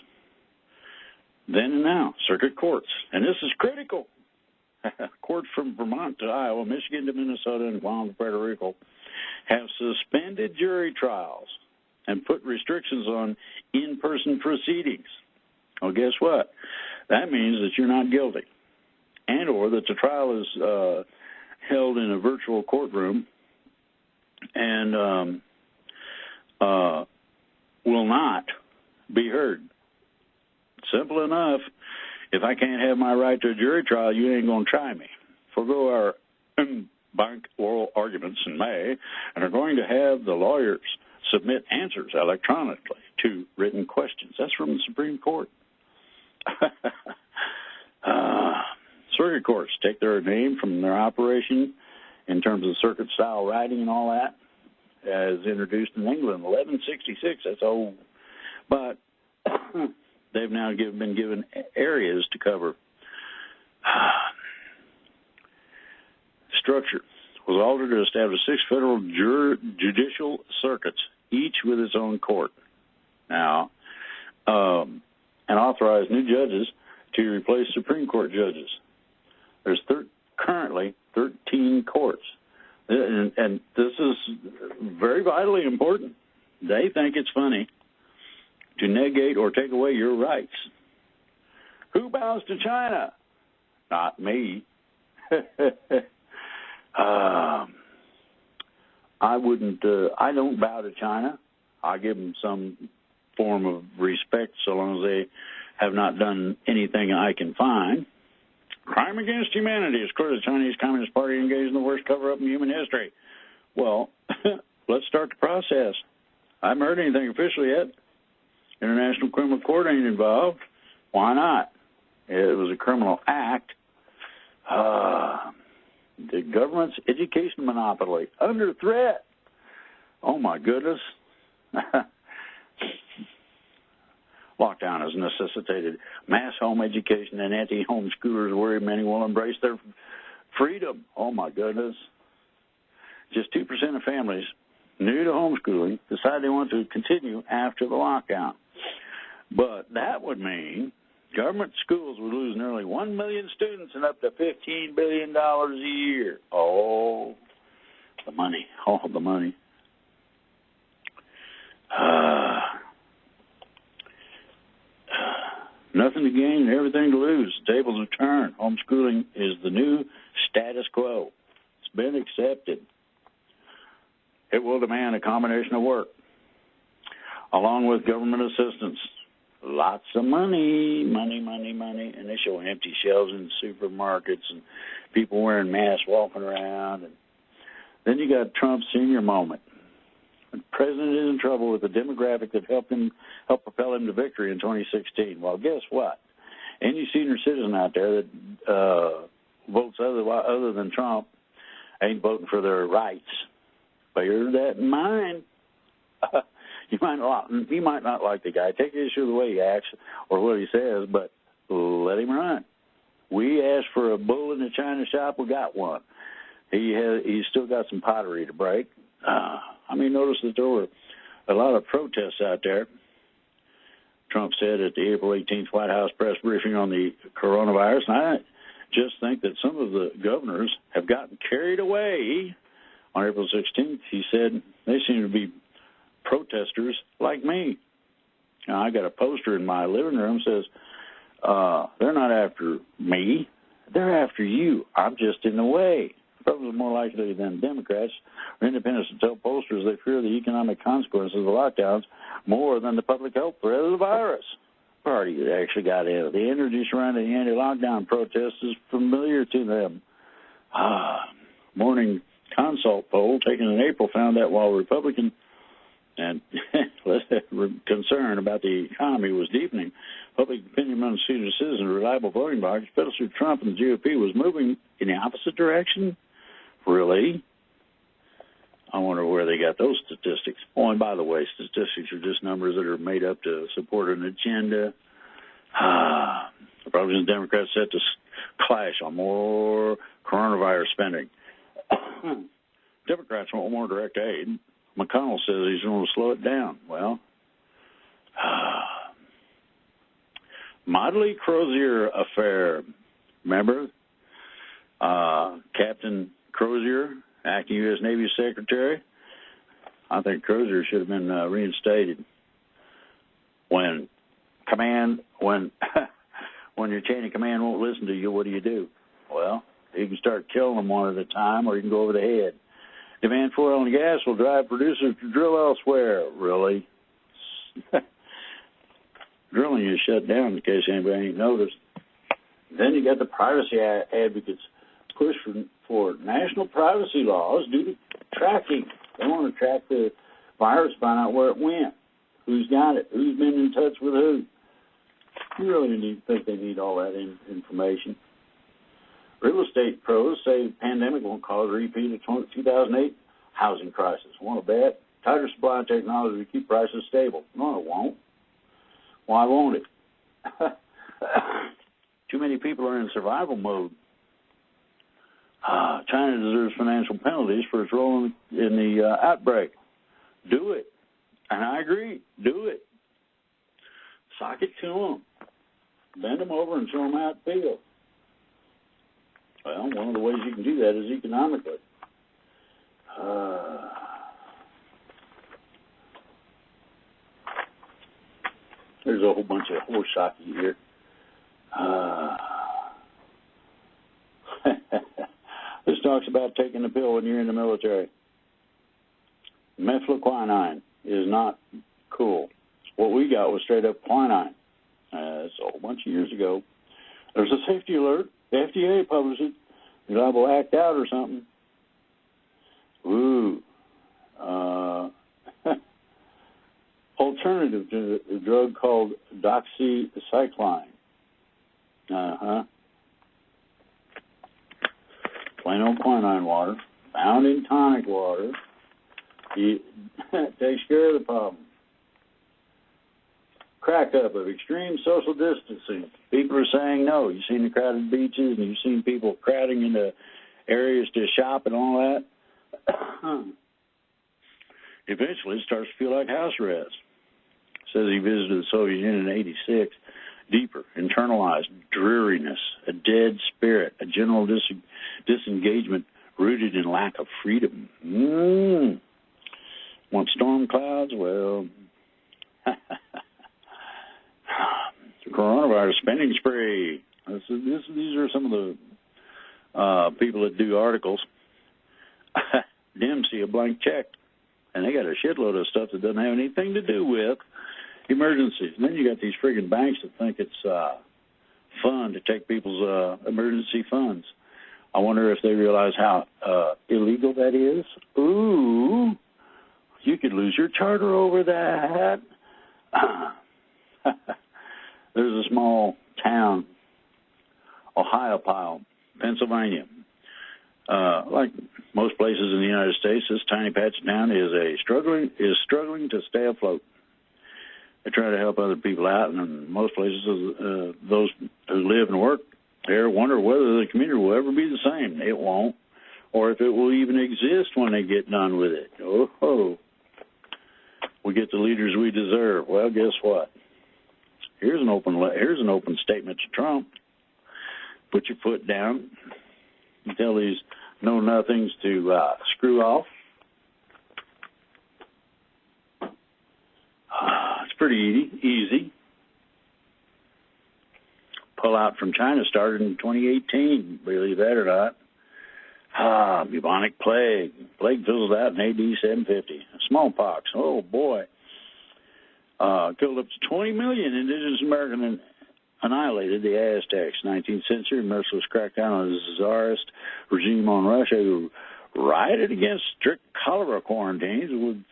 Then and now, circuit courts, and this is critical. Courts from Vermont to Iowa, Michigan to Minnesota, and Guam to Puerto Rico have suspended jury trials and put restrictions on in-person proceedings. Well, guess what? That means that you're not guilty, and or that the trial is held in a virtual courtroom and will not be heard. Simple enough. If I can't have my right to a jury trial, you ain't going to try me. Forgo our bank oral arguments in May and are going to have the lawyers submit answers electronically to written questions. That's from the Supreme Court. Circuit courts take their name from their operation in terms of circuit-style writing and all that, as introduced in England, 1166. That's old. But they've now been given areas to cover. Structure was altered to establish 6 federal judicial circuits, each with its own court. Now, and authorize new judges to replace Supreme Court judges. There's currently 13 courts. And this is very vitally important. They think it's funny to negate or take away your rights. Who bows to China? Not me. I wouldn't. I don't bow to China. I give them some form of respect so long as they have not done anything I can find. Crime against humanity. Of course, the Chinese Communist Party engaged in the worst cover-up in human history. Well, let's start the process. I haven't heard anything official yet. International Criminal Court ain't involved. Why not? It was a criminal act. The government's education monopoly under threat. Oh, my goodness. Lockdown has necessitated mass home education, and anti-homeschoolers worry many will embrace their freedom. Oh, my goodness. Just 2% of families new to homeschooling decide they want to continue after the lockdown. But that would mean government schools would lose nearly 1 million students and up to $15 billion a year. Oh, the money. All the money. Nothing to gain and everything to lose. The tables have turned. Homeschooling is the new status quo. It's been accepted. It will demand a combination of work, along with government assistance. Lots of money, and they show empty shelves in supermarkets and people wearing masks walking around. And then you got Trump's senior moment. The president is in trouble with the demographic that helped propel him to victory in 2016. Well, guess what? Any senior citizen out there that votes other than Trump ain't voting for their rights. Bear that in mind. You might not like the guy. Take issue with the way he acts or what he says, but let him run. We asked for a bull in the china shop. We got one. He's still got some pottery to break. Notice that there were a lot of protests out there. Trump said at the April 18th White House press briefing on the coronavirus, and I just think that some of the governors have gotten carried away. On April 16th, he said they seem to be protesters like me. Now, I got a poster in my living room that says, they're not after me, they're after you. I'm just in the way. Probably more likely than Democrats or independents to tell pollsters they fear the economic consequences of the lockdowns more than the public health threat of the virus. Party that actually got in. The energy surrounding the anti-lockdown protests is familiar to them. Morning Consult poll taken in April found that while Republican and concern about the economy was deepening, public opinion among senior citizens and reliable voting blocs, President Trump and the GOP was moving in the opposite direction. Really? I wonder where they got those statistics. Oh, and by the way, statistics are just numbers that are made up to support an agenda. Republicans and Democrats set to clash on more coronavirus spending. Democrats want more direct aid. McConnell says he's going to slow it down. Well, Modley Crozier affair. Remember? Captain Crozier, acting U.S. Navy Secretary. I think Crozier should have been reinstated. When your chain of command won't listen to you, what do? Well, you can start killing them one at a time, or you can go over the head. Demand for oil and gas will drive producers to drill elsewhere. Really? Drilling is shut down in case anybody ain't noticed. Then you got the privacy advocates push for national privacy laws due to tracking. They want to track the virus, find out where it went, who's got it, who's been in touch with who. You really think they need all that information. Real estate pros say the pandemic won't cause a repeat of 2008 housing crisis. Want to bet? Tighter supply of technology will keep prices stable. No, it won't. Why won't it? Too many people are in survival mode. China deserves financial penalties for its role in the outbreak. Do it. And I agree. Do it. Sock it to them. Bend them over and show them how it feels. Well, one of the ways you can do that is economically. There's a whole bunch of horse hockey here. This talks about taking the pill when you're in the military. Methylquinine is not cool. What we got was straight up quinine. That's a whole bunch of years ago. There's a safety alert. The FDA published it. You're liable to act out or something. Ooh. Alternative to a drug called doxycycline. Plain old quinine water, found in tonic water. It takes care of the problem. Crack up of extreme social distancing. People are saying no. You've seen the crowded beaches, and you've seen people crowding into areas to shop and all that. Eventually, it starts to feel like house arrest. says he visited the Soviet Union in '86. Deeper, internalized dreariness, a dead spirit, a general disengagement rooted in lack of freedom. Want storm clouds? Well, coronavirus spending spree. These are some of the people that do articles. Them see a blank check, and they got a shitload of stuff that doesn't have anything to do with emergencies. And then you got these friggin' banks that think it's fun to take people's emergency funds. I wonder if they realize how illegal that is. Ooh, you could lose your charter over that. There's a small town, Ohiopyle, Pennsylvania. Like most places in the United States, this tiny patch of town is struggling to stay afloat. They try to help other people out, and in most places, those who live and work there wonder whether the community will ever be the same. It won't, or if it will even exist when they get done with it. Oh, we get the leaders we deserve. Well, guess what? Here's an open statement to Trump. Put your foot down and tell these know-nothings to screw off. It's pretty easy. Pullout from China started in 2018, believe that or not. Bubonic plague. Plague fizzled out in AD 750. Smallpox. Oh, boy. Killed up to 20 million indigenous Americans, annihilated the Aztecs. 19th century, merciless crackdown on the czarist regime on Russia, who rioted against strict cholera quarantines with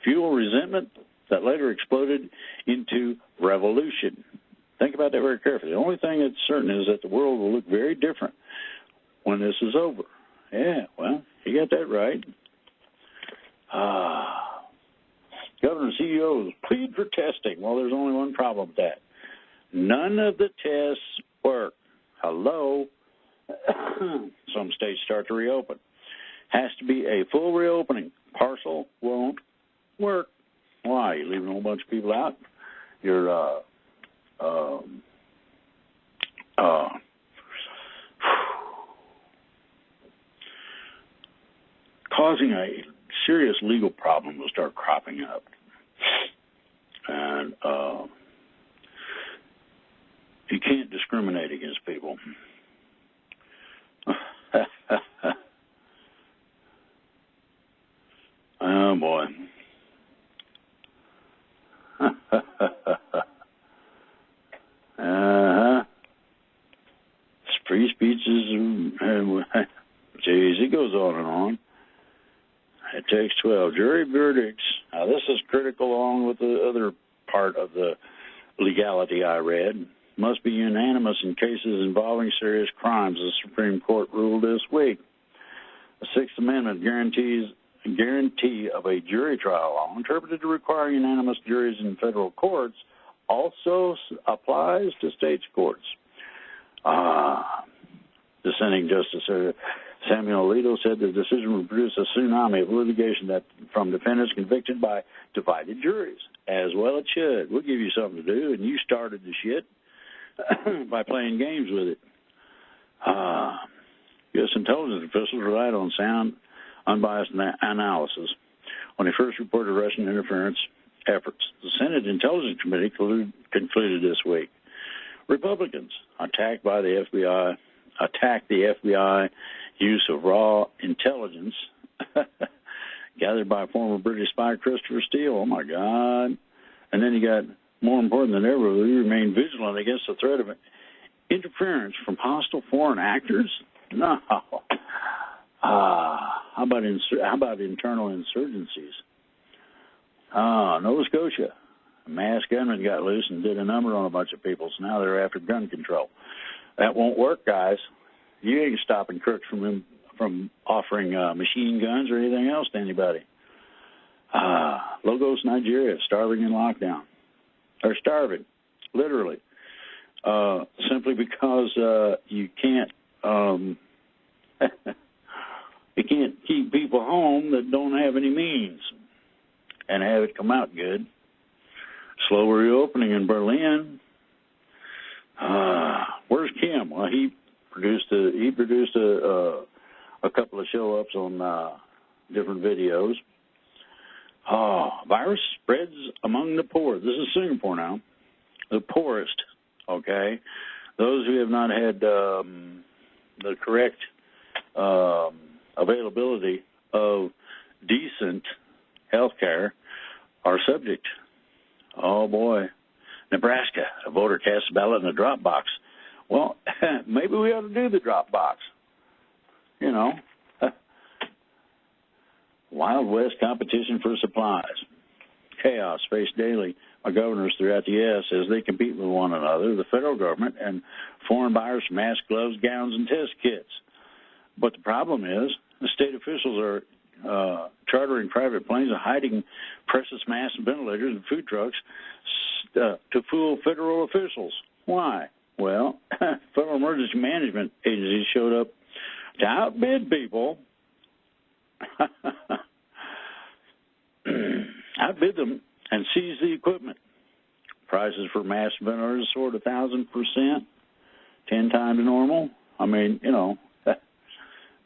fuel resentment that later exploded into revolution. Think about that very carefully. The only thing that's certain is that the world will look very different when this is over. Yeah, well, you got that right. Governor and CEOs plead for testing. Well, there's only one problem with that. None of the tests work. Hello? Some states start to reopen. Has to be a full reopening. Partial won't work. Why? You leaving a whole bunch of people out? You're causing a serious legal problem will start cropping up. And you can't discriminate against people. Oh, boy. Free speech is, geez, it goes on and on. It takes 12 jury verdicts. Now, this is critical along with the other part of the legality I read. Must be unanimous in cases involving serious crimes, the Supreme Court ruled this week. The Sixth Amendment guarantee of a jury trial law, interpreted to require unanimous juries in federal courts, also applies to states' courts. Dissenting Justice Samuel Alito said the decision would produce a tsunami of litigation that from defendants convicted by divided juries. As well it should. We'll give you something to do, and you started the shit by playing games with it. U.S. intelligence officials relied on sound, unbiased analysis when they first reported Russian interference efforts. The Senate Intelligence Committee concluded this week. Republicans attacked the FBI use of raw intelligence gathered by former British spy Christopher Steele. Oh, my God. And then you got, more important than ever, we remain vigilant against the threat of interference from hostile foreign actors? No. How about internal insurgencies? Nova Scotia. A mass gunman got loose and did a number on a bunch of people, so now they're after gun control. That won't work, guys. You ain't stopping crooks from offering machine guns or anything else to anybody. Lagos, Nigeria, starving in lockdown. They're starving, literally, simply because you can't you can't keep people home that don't have any means and have it come out good. slow reopening in Berlin. Where's Kim? Well, he produced a couple of show ups on different videos. Virus spreads among the poor. This is Singapore now. The poorest, okay? Those who have not had the correct availability of decent health care are subject. Oh, boy. Nebraska, a voter casts a ballot in a drop box. Well, maybe we ought to do the drop box. You know, Wild West competition for supplies. Chaos faced daily by governors throughout the U.S. as they compete with one another, the federal government, and foreign buyers for masks, gloves, gowns, and test kits. But the problem is the state officials are chartering private planes and hiding precious masks and ventilators and food trucks to fool federal officials. Why? Well, federal emergency management agencies showed up to outbid people, outbid them, and seize the equipment. Prices for mask ventilators soared 1,000%, 10 times normal. I mean, you know,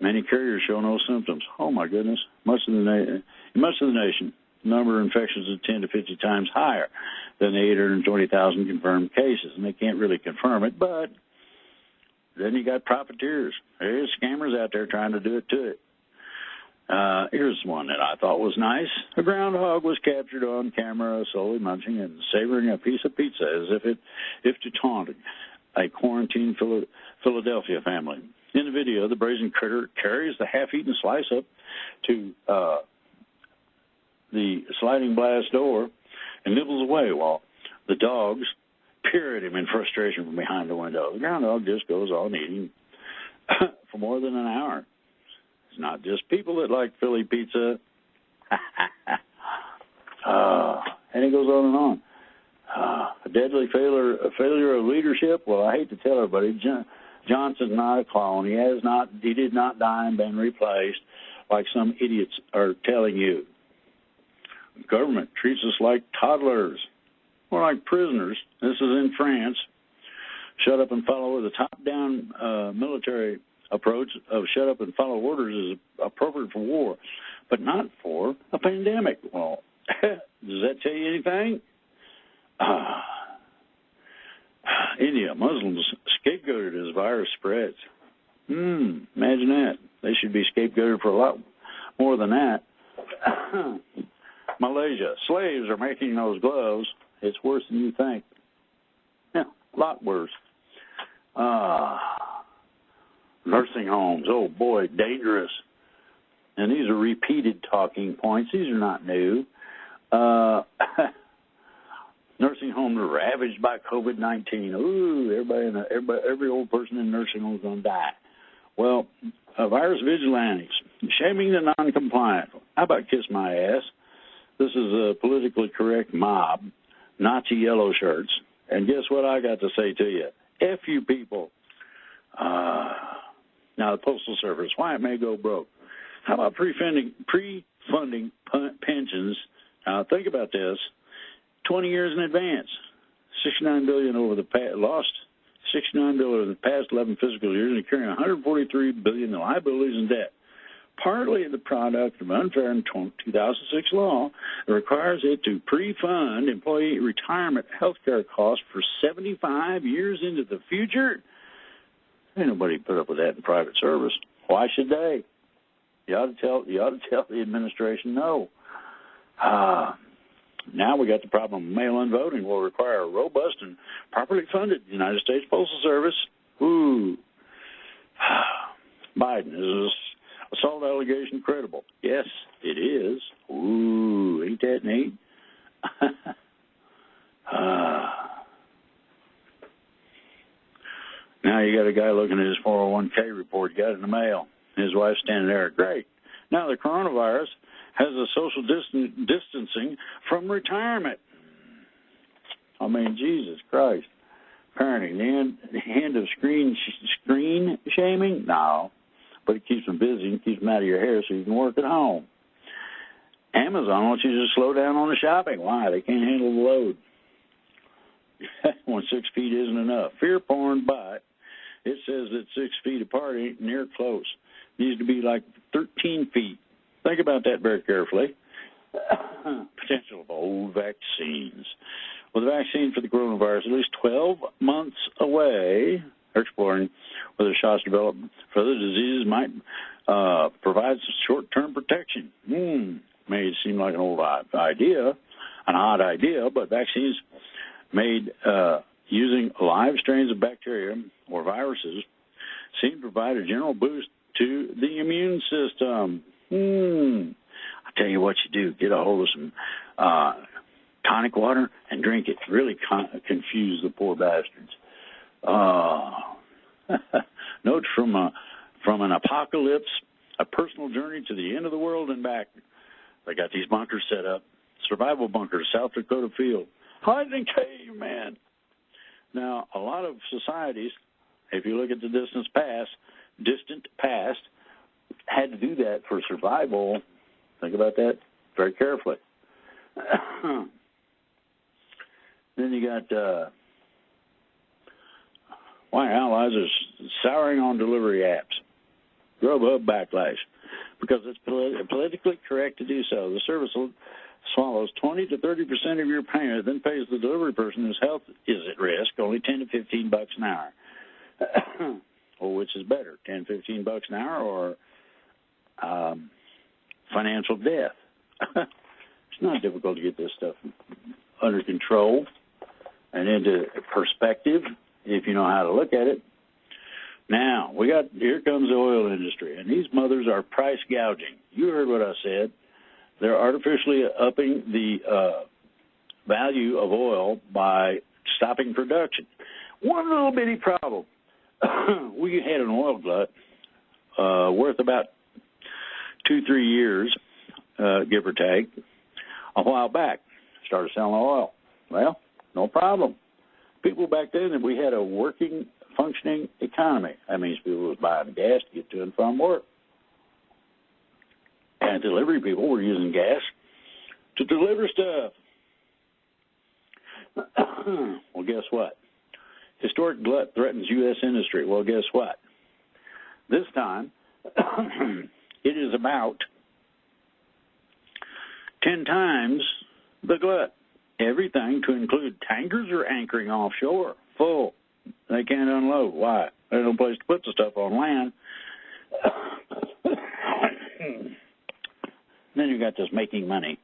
many carriers show no symptoms. Oh my goodness! Much of the nation, the number of infections is 10 to 50 times higher than the 820,000 confirmed cases, and they can't really confirm it. But then you got profiteers. There's scammers out there trying to do it to it. Here's one that I thought was nice. A groundhog was captured on camera slowly munching and savoring a piece of pizza as if to taunt a quarantined Philadelphia family. In the video, the brazen critter carries the half-eaten slice up to the sliding glass door and nibbles away while the dogs peer at him in frustration from behind the window. The groundhog just goes on eating for more than an hour. It's not just people that like Philly pizza. And it goes on and on. A deadly failure of leadership. Well, I hate to tell everybody, Johnson's not a clone. He did not die and been replaced like some idiots are telling you. The government treats us like toddlers. We're like prisoners. This is in France. Shut up and follow. The top-down military approach of shut up and follow orders is appropriate for war, but not for a pandemic. Well, does that tell you anything? India, Muslims scapegoated as virus spreads. Imagine that. They should be scapegoated for a lot more than that. Malaysia, slaves are making those gloves. It's worse than you think. Yeah, a lot worse. Nursing homes, oh boy, dangerous. And these are repeated talking points. These are not new. Nursing homes are ravaged by COVID-19. Ooh, every old person in nursing homes is going to die. Well, virus vigilantes, shaming the non-compliant. How about kiss my ass? This is a politically correct mob, Nazi yellow shirts. And guess what I got to say to you? F you people. Now, the Postal Service, why it may go broke. How about pre-funding pensions? Now, think about this. 20 years in advance. $69 billion over the past, lost $69 billion over the past 11 fiscal years, and carrying $143 billion in liabilities and debt. Partly the product of unfair 2006 law that requires it to pre-fund employee retirement health care costs for 75 years into the future. Ain't nobody put up with that in private service. Why should they? You ought to tell the administration no. Now we got the problem of mail-in voting will require a robust and properly funded United States Postal Service. Ooh. Biden, is this assault allegation credible? Yes, it is. Ooh, ain't that neat? Now you got a guy looking at his 401k report. He got it in the mail. His wife's standing there. Great. Now the coronavirus has a social distancing from retirement. I mean, Jesus Christ. Parenting, the end of screen shaming? No. But it keeps them busy and keeps them out of your hair so you can work at home. Amazon wants you to slow down on the shopping. Why? They can't handle the load. when 6 feet isn't enough. Fear porn, but it says that 6 feet apart ain't near close. Needs to be like 13 feet. Think about that very carefully. Potential of old vaccines. Well, the vaccine for the coronavirus, at least 12 months away, they're exploring whether shots developed for other diseases might provide some short-term protection. May seem like an odd idea, but vaccines made using live strains of bacteria or viruses seem to provide a general boost to the immune system. I'll tell you what you do. Get a hold of some tonic water and drink it. Really confuse the poor bastards. Notes from an apocalypse, a personal journey to the end of the world and back. They got these bunkers set up. Survival bunkers, South Dakota field. Hiding caveman. Now, a lot of societies, if you look at the distant past, had to do that for survival. Think about that very carefully. Then you got why allies are souring on delivery apps. Grubhub backlash because it's politically correct to do so. The service swallows 20 to 30% of your payment, then pays the delivery person whose health is at risk only $10 to $15 an hour. Well, which is better, $10, $15 an hour, or financial death? It's not difficult to get this stuff under control and into perspective if you know how to look at it. Now, here comes the oil industry, and these mothers are price gouging. You heard what I said. They're artificially upping the value of oil by stopping production. One little bitty problem. We had an oil glut worth about 2-3 years, give or take, a while back. Started selling oil. Well, no problem. People back then, we had a working, functioning economy. That means people was buying gas to get to and from work. And delivery people were using gas to deliver stuff. Well, guess what? Historic glut threatens U.S. industry. Well, guess what? This time, it is about 10 times the glut. Everything to include tankers are anchoring offshore, full. They can't unload. Why? There's no place to put the stuff on land. Then you got this making money.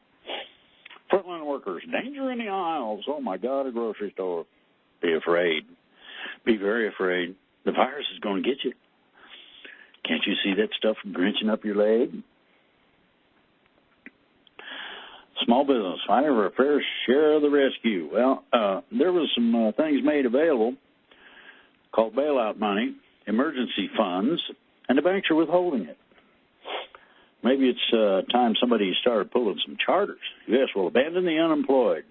Frontline workers, danger in the aisles. Oh, my God, a grocery store. Be afraid. Be very afraid. The virus is going to get you. Can't you see that stuff drenching up your leg? Small business, fighting for a fair share of the rescue. Well, there was some things made available called bailout money, emergency funds, and the banks are withholding it. Maybe it's time somebody started pulling some charters. U.S. will abandon the unemployed.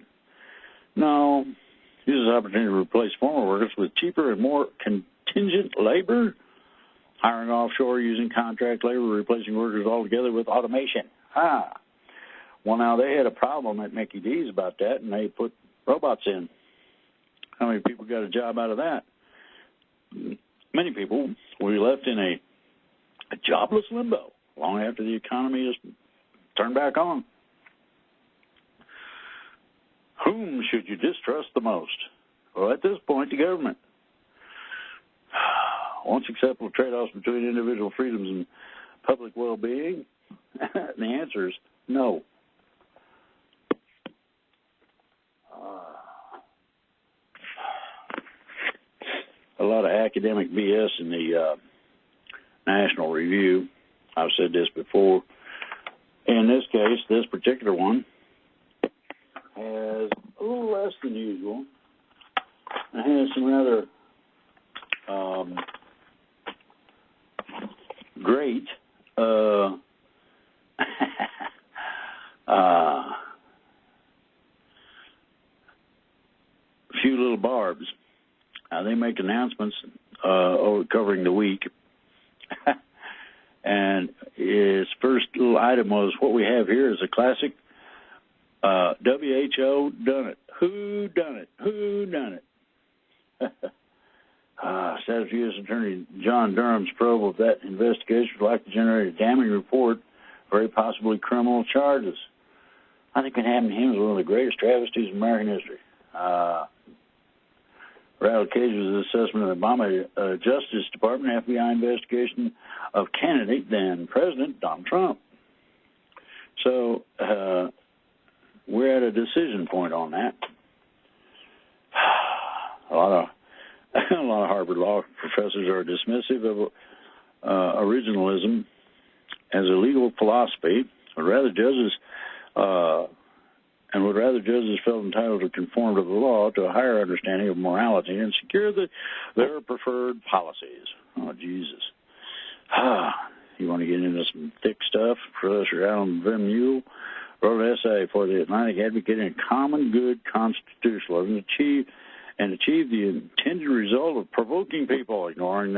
No, use this opportunity to replace former workers with cheaper and more contingent labor, hiring offshore, using contract labor, replacing workers altogether with automation. Well, now, they had a problem at Mickey D's about that, and they put robots in. How many people got a job out of that? Many people were left in a jobless limbo long after the economy is turned back on. Whom should you distrust the most? Well, at this point, the government. Once acceptable trade-offs between individual freedoms and public well-being? The answer is no. A lot of academic BS in the National Review. I've said this before. In this case, this particular one has a little less than usual. It has some rather great few little barbs. They make announcements covering the week. And his first little item was, what we have here is a classic WHO done it. Who done it? Who done it? Special U.S. Attorney John Durham's probe of that investigation would like to generate a damning report, very possibly criminal charges. I think what happened to him is one of the greatest travesties in American history. Rattle Cage's assessment of the Obama Justice Department FBI investigation of candidate then President Donald Trump. So we're at a decision point on that. A lot of Harvard law professors are dismissive of originalism as a legal philosophy, would rather judges felt entitled to conform to the law to a higher understanding of morality and secure their preferred policies. Oh, Jesus. You want to get into some thick stuff? Professor Alan Vermeule wrote an essay for the Atlantic advocating a common good constitutionalism and achieve the intended result of provoking people, ignoring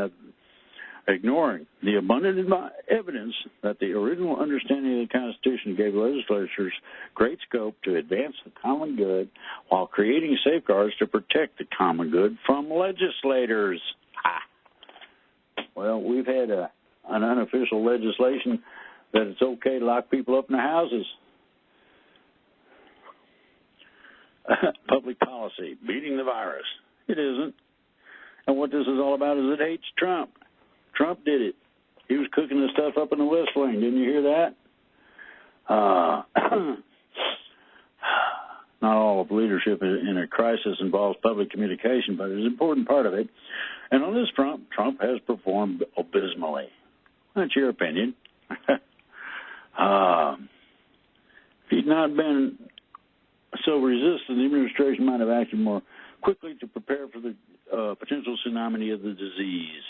the abundant evidence that the original understanding of the Constitution gave legislatures great scope to advance the common good while creating safeguards to protect the common good from legislators. Well, we've had an unofficial legislation that it's okay to lock people up in their houses. Public policy, beating the virus. It isn't. And what this is all about is it hates Trump. Trump did it. He was cooking the stuff up in the West Wing. Didn't you hear that? Not all of leadership in a crisis involves public communication, but it's an important part of it. And on this front, Trump has performed abysmally. That's your opinion. If he'd not been so resistant, the administration might have acted more quickly to prepare for the potential tsunami of the disease.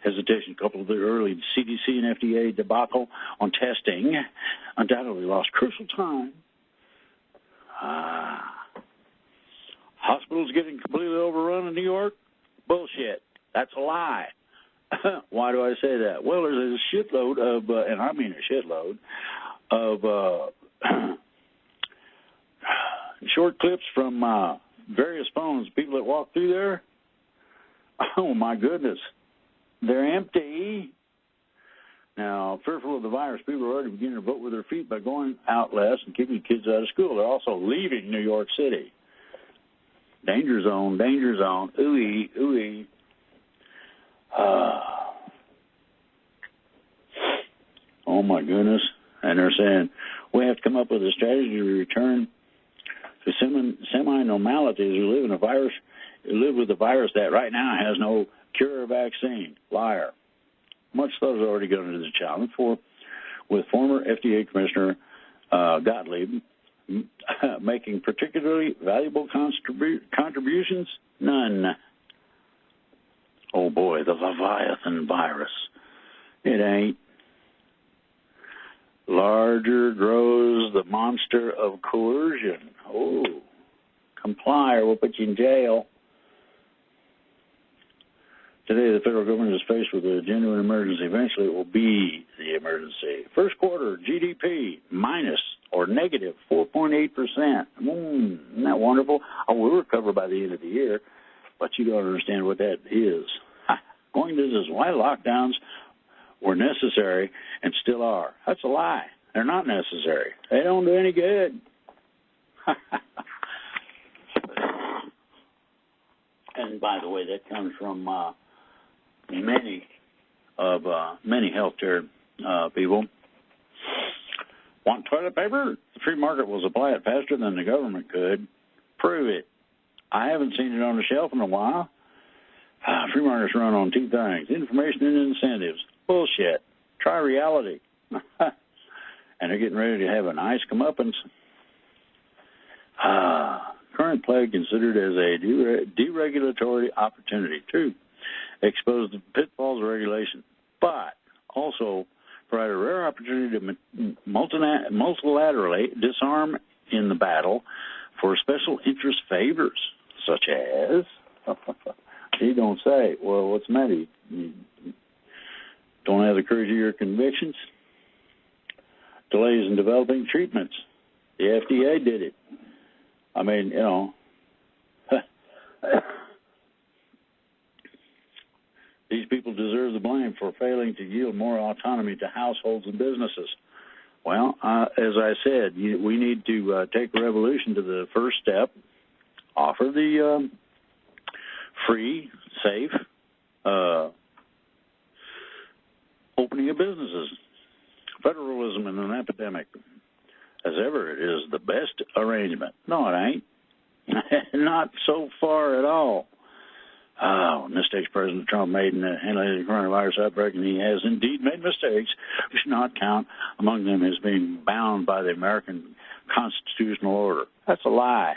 Hesitation coupled with the early CDC and FDA debacle on testing undoubtedly lost crucial time. Hospitals getting completely overrun in New York? Bullshit. That's a lie. Why do I say that? Well, there's a shitload of, and I mean a shitload, of short clips from various phones, people that walk through there. Oh, my goodness. They're empty. Now, fearful of the virus, people are already beginning to vote with their feet by going out less and keeping kids out of school. They're also leaving New York City. Danger zone, danger zone. Ooey, ooey. Oh, my goodness. And they're saying, we have to come up with a strategy to return to semi-normality as we live with a virus that right now has no cure or vaccine. Liar. Much thought is already gone into the challenge with former FDA Commissioner Gottlieb making particularly valuable contributions? None. Oh, boy, the Leviathan virus. It ain't. Larger grows the monster of coercion. Oh, comply or we'll put you in jail. Today, the federal government is faced with a genuine emergency. Eventually, it will be the emergency. First quarter GDP minus or negative 4.8%. Isn't that wonderful? We'll recover by the end of the year, but you don't understand what that is. Going to this is why lockdowns were necessary and still are. That's a lie. They're not necessary. They don't do any good. And by the way, that comes from many healthcare people. Want toilet paper? The free market will supply it faster than the government could. Prove it. I haven't seen it on the shelf in a while. Free markets run on two things: information and incentives. Bullshit. Try reality. And they're getting ready to have a nice comeuppance. Current plague considered as a deregulatory opportunity to expose the pitfalls of regulation, but also provide a rare opportunity to multilaterally disarm in the battle for special interest favors, such as, you don't say, well, what's the matter? You don't have the courage of your convictions? Delays in developing treatments. The FDA did it. I mean, These people deserve the blame for failing to yield more autonomy to households and businesses. Well, as I said, we need to take the revolution to the first step, offer the free, safe opening of businesses. Federalism in an epidemic. As ever, it is the best arrangement. No, it ain't. Not so far at all. Mistakes President Trump made in handling the coronavirus outbreak, and he has indeed made mistakes, we should not count among them as being bound by the American constitutional order. That's a lie.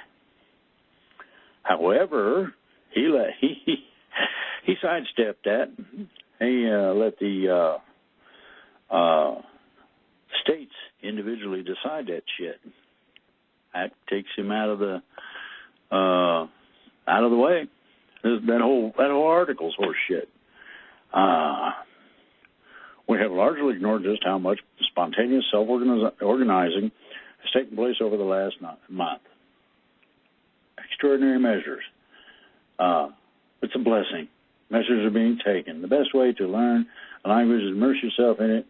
However, he sidestepped that. He let the states individually decide that shit. That takes him out of the way. That whole article's horse shit. We have largely ignored just how much spontaneous self-organizing has taken place over the last month. Extraordinary measures. It's a blessing. Measures are being taken. The best way to learn a language is immerse yourself in it,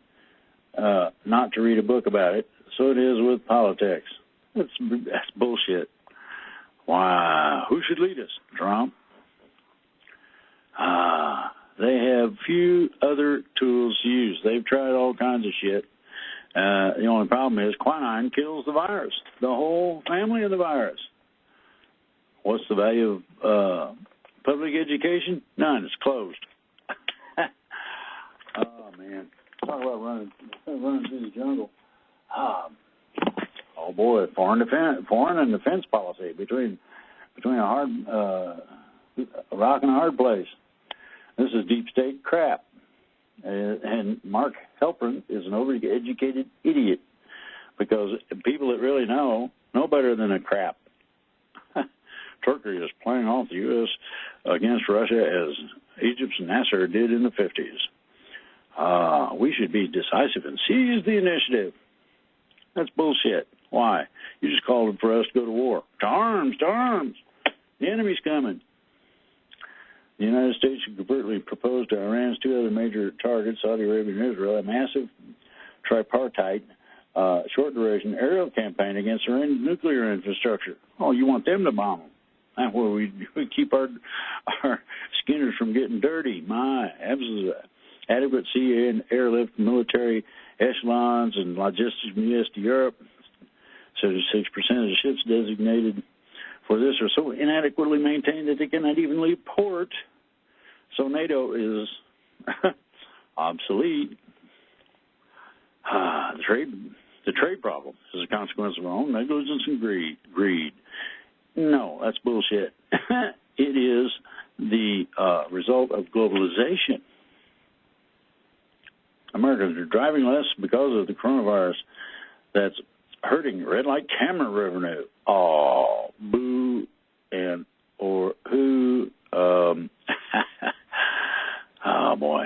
not to read a book about it. So it is with politics. That's bullshit. Why? Who should lead us? Trump? They have few other tools to use. They've tried all kinds of shit. The only problem is quinine kills the virus, the whole family of the virus. What's the value of public education? None. It's closed. Oh, man. Talk about running through the jungle. Oh, boy. Foreign and defense policy between a rock and a hard place. This is deep state crap. And Mark Halperin is an overeducated idiot because people that really know better than a crap. Turkey is playing off the U.S. against Russia as Egypt's Nasser did in the 50s. We should be decisive and seize the initiative. That's bullshit. Why? You just called for us to go to war. To arms, to arms. The enemy's coming. The United States should covertly propose to Iran's two other major targets, Saudi Arabia and Israel, a massive tripartite, short-duration aerial campaign against Iran's nuclear infrastructure. Oh, you want them to bomb them. That's where we keep our skinners from getting dirty. My, adequate sea and airlift military echelons and logistics from the U.S. to Europe. 76% of the ships designated for this are so inadequately maintained that they cannot even leave port. So NATO is obsolete. The trade problem is a consequence of our own negligence and greed. No, that's bullshit. It is the result of globalization. Americans are driving less because of the coronavirus. That's hurting red light camera revenue. Oh, boo and or who. Oh, boy.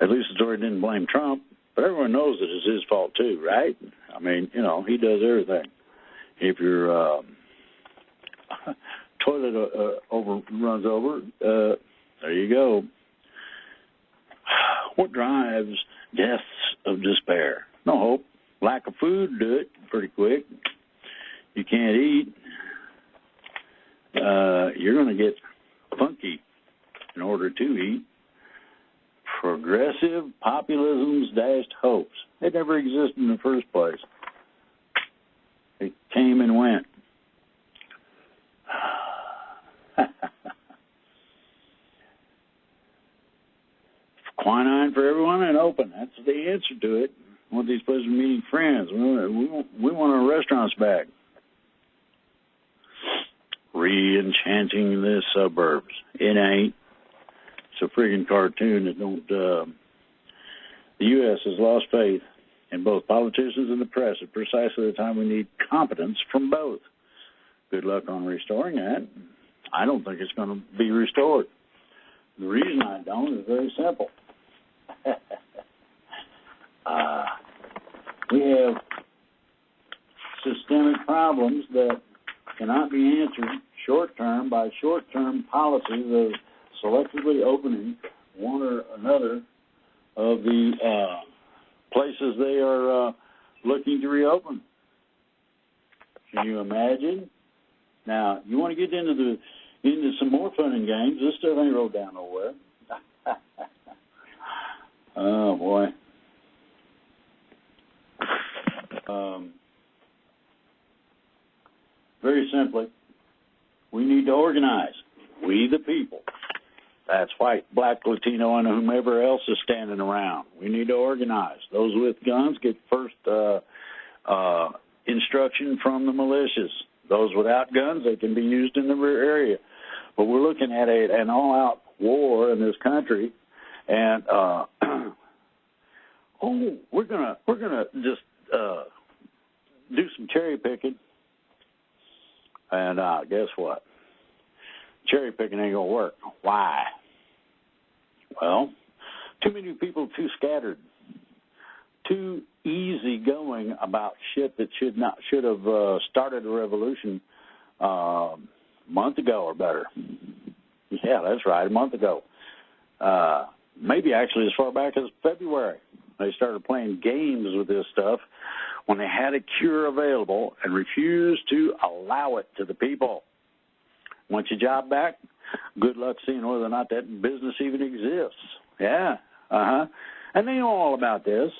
At least the story didn't blame Trump, but everyone knows that it's his fault, too, right? I mean, he does everything. If your toilet runs over, there you go. What drives deaths of despair? No hope. Lack of food do it pretty quick. You can't eat. You're going to get funky in order to eat. Progressive populism's dashed hopes. It never existed in the first place. It came and went. Quinine for everyone and open. That's the answer to it. We want these places meeting friends. We want our restaurants back. Re-enchanting the suburbs. It ain't. It's a friggin' cartoon that don't... the U.S. has lost faith in both politicians and the press at precisely the time we need competence from both. Good luck on restoring that. I don't think it's going to be restored. The reason I don't is very simple. We have systemic problems that cannot be answered short-term by short-term policies of selectively opening one or another of the places they are looking to reopen. Can you imagine? Now, you want to get into some more fun and games. This stuff ain't rolled down nowhere. Oh, boy. Very simply, we need to organize. We the people. That's white, black, Latino, and whomever else is standing around. We need to organize. Those with guns get first instruction from the militias. Those without guns, they can be used in the rear area. But we're looking at an all-out war in this country, and we're gonna just do some cherry picking. And guess what? Cherry picking ain't gonna work. Why? Well, too many people, too scattered, too easy going about shit that should have started a revolution a month ago or better. Yeah, that's right, a month ago. Maybe actually as far back as February. They started playing games with this stuff when they had a cure available and refused to allow it to the people. Want your job back? Good luck seeing whether or not that business even exists. Yeah, And they know all about this.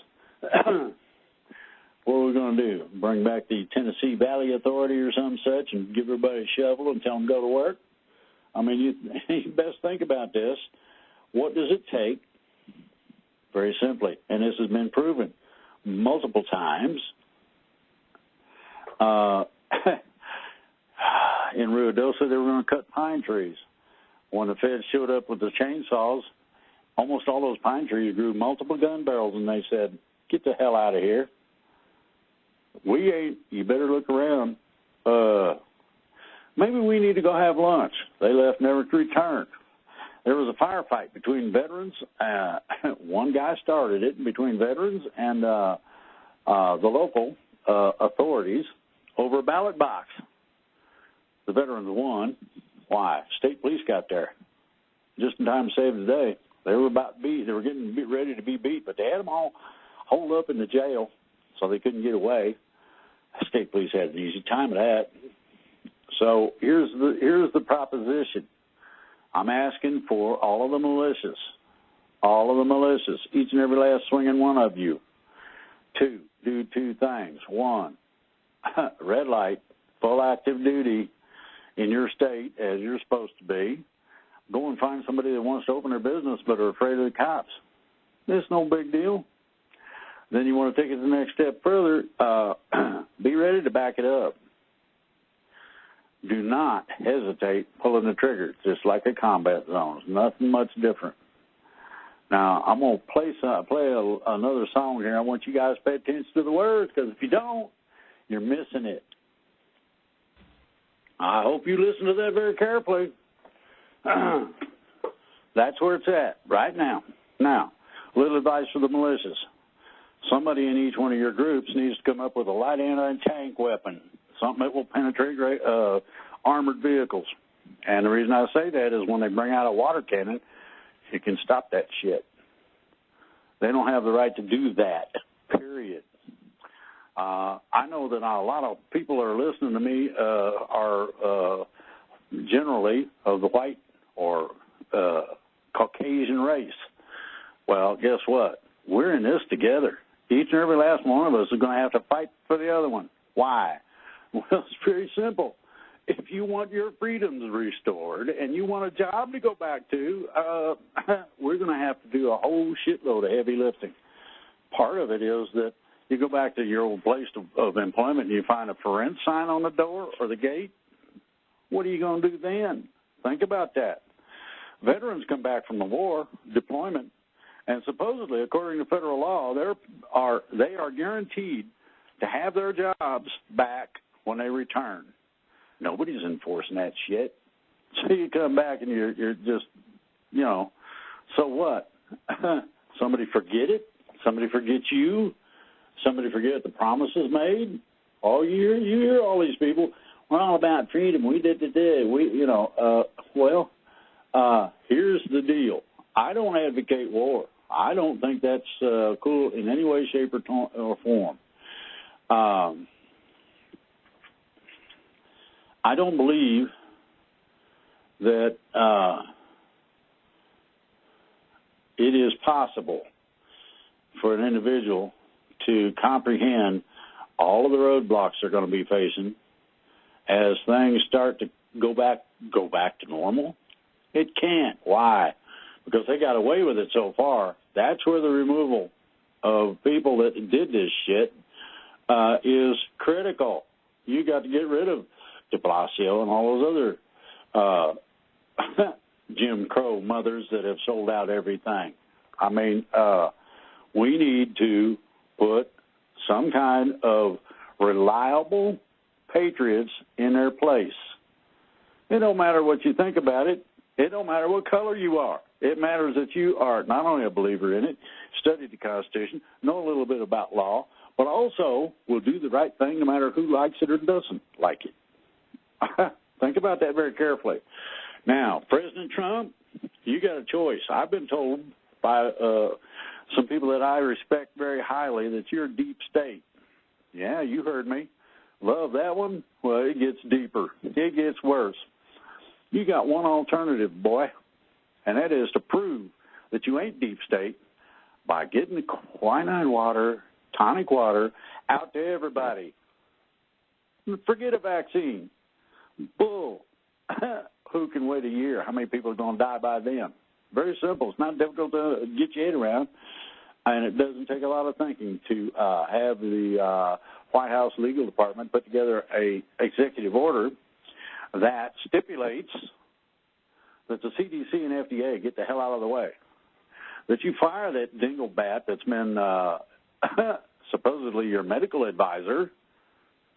What are we going to do? Bring back the Tennessee Valley Authority or some such and give everybody a shovel and tell them to go to work? I mean, you best think about this. What does it take? Very simply, and this has been proven multiple times, in Ruidoso, they were going to cut pine trees. When the feds showed up with the chainsaws, almost all those pine trees grew multiple gun barrels, and they said, get the hell out of here. We ain't, you better look around. Maybe we need to go have lunch. They left, never returned. There was a firefight between veterans. One guy started it between veterans and the local authorities over a ballot box. The veterans won. Why? State police got there just in time to save the day. They were about beat. They were getting ready to be beat, but they had them all holed up in the jail, so they couldn't get away. State police had an easy time of that. So here's the proposition. I'm asking for all of the militias, each and every last swinging one of you, to do two things. One, red light, full active duty in your state as you're supposed to be. Go and find somebody that wants to open their business but are afraid of the cops. It's no big deal. Then you want to take it the next step further, be ready to back it up. Do not hesitate pulling the trigger. It's just like a combat zone. It's nothing much different. Now, I'm going to play another song here. I want you guys to pay attention to the words, because if you don't, you're missing it. I hope you listen to that very carefully. That's where it's at right now. Now, little advice for the militias. Somebody in each one of your groups needs to come up with a light anti-tank weapon, something that will penetrate armored vehicles. And the reason I say that is when they bring out a water cannon, you can stop that shit. They don't have the right to do that, period. I know that a lot of people that are listening to me are generally of the white or Caucasian race. Well, guess what? We're in this together. Each and every last one of us is going to have to fight for the other one. Why? Well, it's very simple. If you want your freedoms restored and you want a job to go back to, we're going to have to do a whole shitload of heavy lifting. Part of it is that you go back to your old place of employment and you find a for rent sign on the door or the gate. What are you going to do then? Think about that. Veterans come back from the war, deployment, and supposedly, according to federal law, they are guaranteed to have their jobs back when they return. Nobody's enforcing that shit. So you come back and you're just, so what? Somebody forget it? Somebody forget you? Somebody forget the promises made? Oh, you hear all these people. We're all about freedom. We did. Here's the deal. I don't advocate war. I don't think that's cool in any way, shape, or form. I don't believe that it is possible for an individual to comprehend all of the roadblocks they're going to be facing as things start to go back to normal. It can't. Why? Because they got away with it so far. That's where the removal of people that did this shit is critical. You got to get rid of de Blasio and all those other Jim Crow mothers that have sold out everything. I mean, we need to put some kind of reliable patriots in their place. It don't matter what you think about it. It don't matter what color you are. It matters that you are not only a believer in it, studied the Constitution, know a little bit about law, but also will do the right thing no matter who likes it or doesn't like it. Think about that very carefully. Now, President Trump, you got a choice. I've been told by some people that I respect very highly that you're deep state. Yeah, you heard me. Love that one? Well, it gets deeper. It gets worse. You got one alternative, boy, and that is to prove that you ain't deep state by getting the quinine water, tonic water, out to everybody. Forget a vaccine. Bull. Who can wait a year? How many people are going to die by then? Very simple. It's not difficult to get your head around, and it doesn't take a lot of thinking to have the White House legal department put together a executive order that stipulates that the CDC and FDA get the hell out of the way, that you fire that dinglebat that's been supposedly your medical advisor.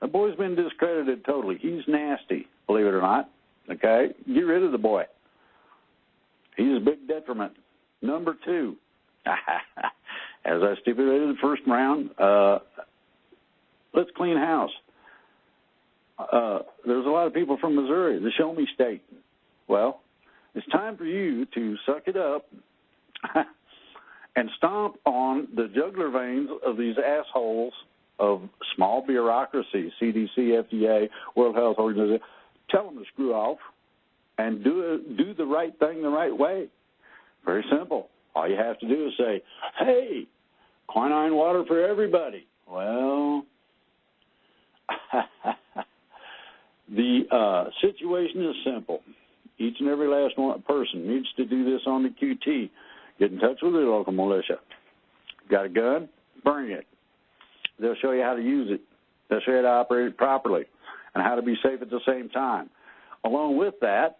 The boy's been discredited totally. He's nasty, believe it or not. Okay? Get rid of the boy. He's a big detriment. Number two, as I stipulated the first round, let's clean house. There's a lot of people from Missouri, the Show Me State. Well, it's time for you to suck it up and stomp on the jugular veins of these assholes of small bureaucracy, CDC, FDA, World Health Organization. Tell them to screw off and do the right thing the right way. Very simple. All you have to do is say, hey, quinine water for everybody. Well, the situation is simple. Each and every last one person needs to do this on the QT. Get in touch with your local militia. Got a gun? Bring it. They'll show you how to use it. They'll show you how to operate it properly and how to be safe at the same time. Along with that,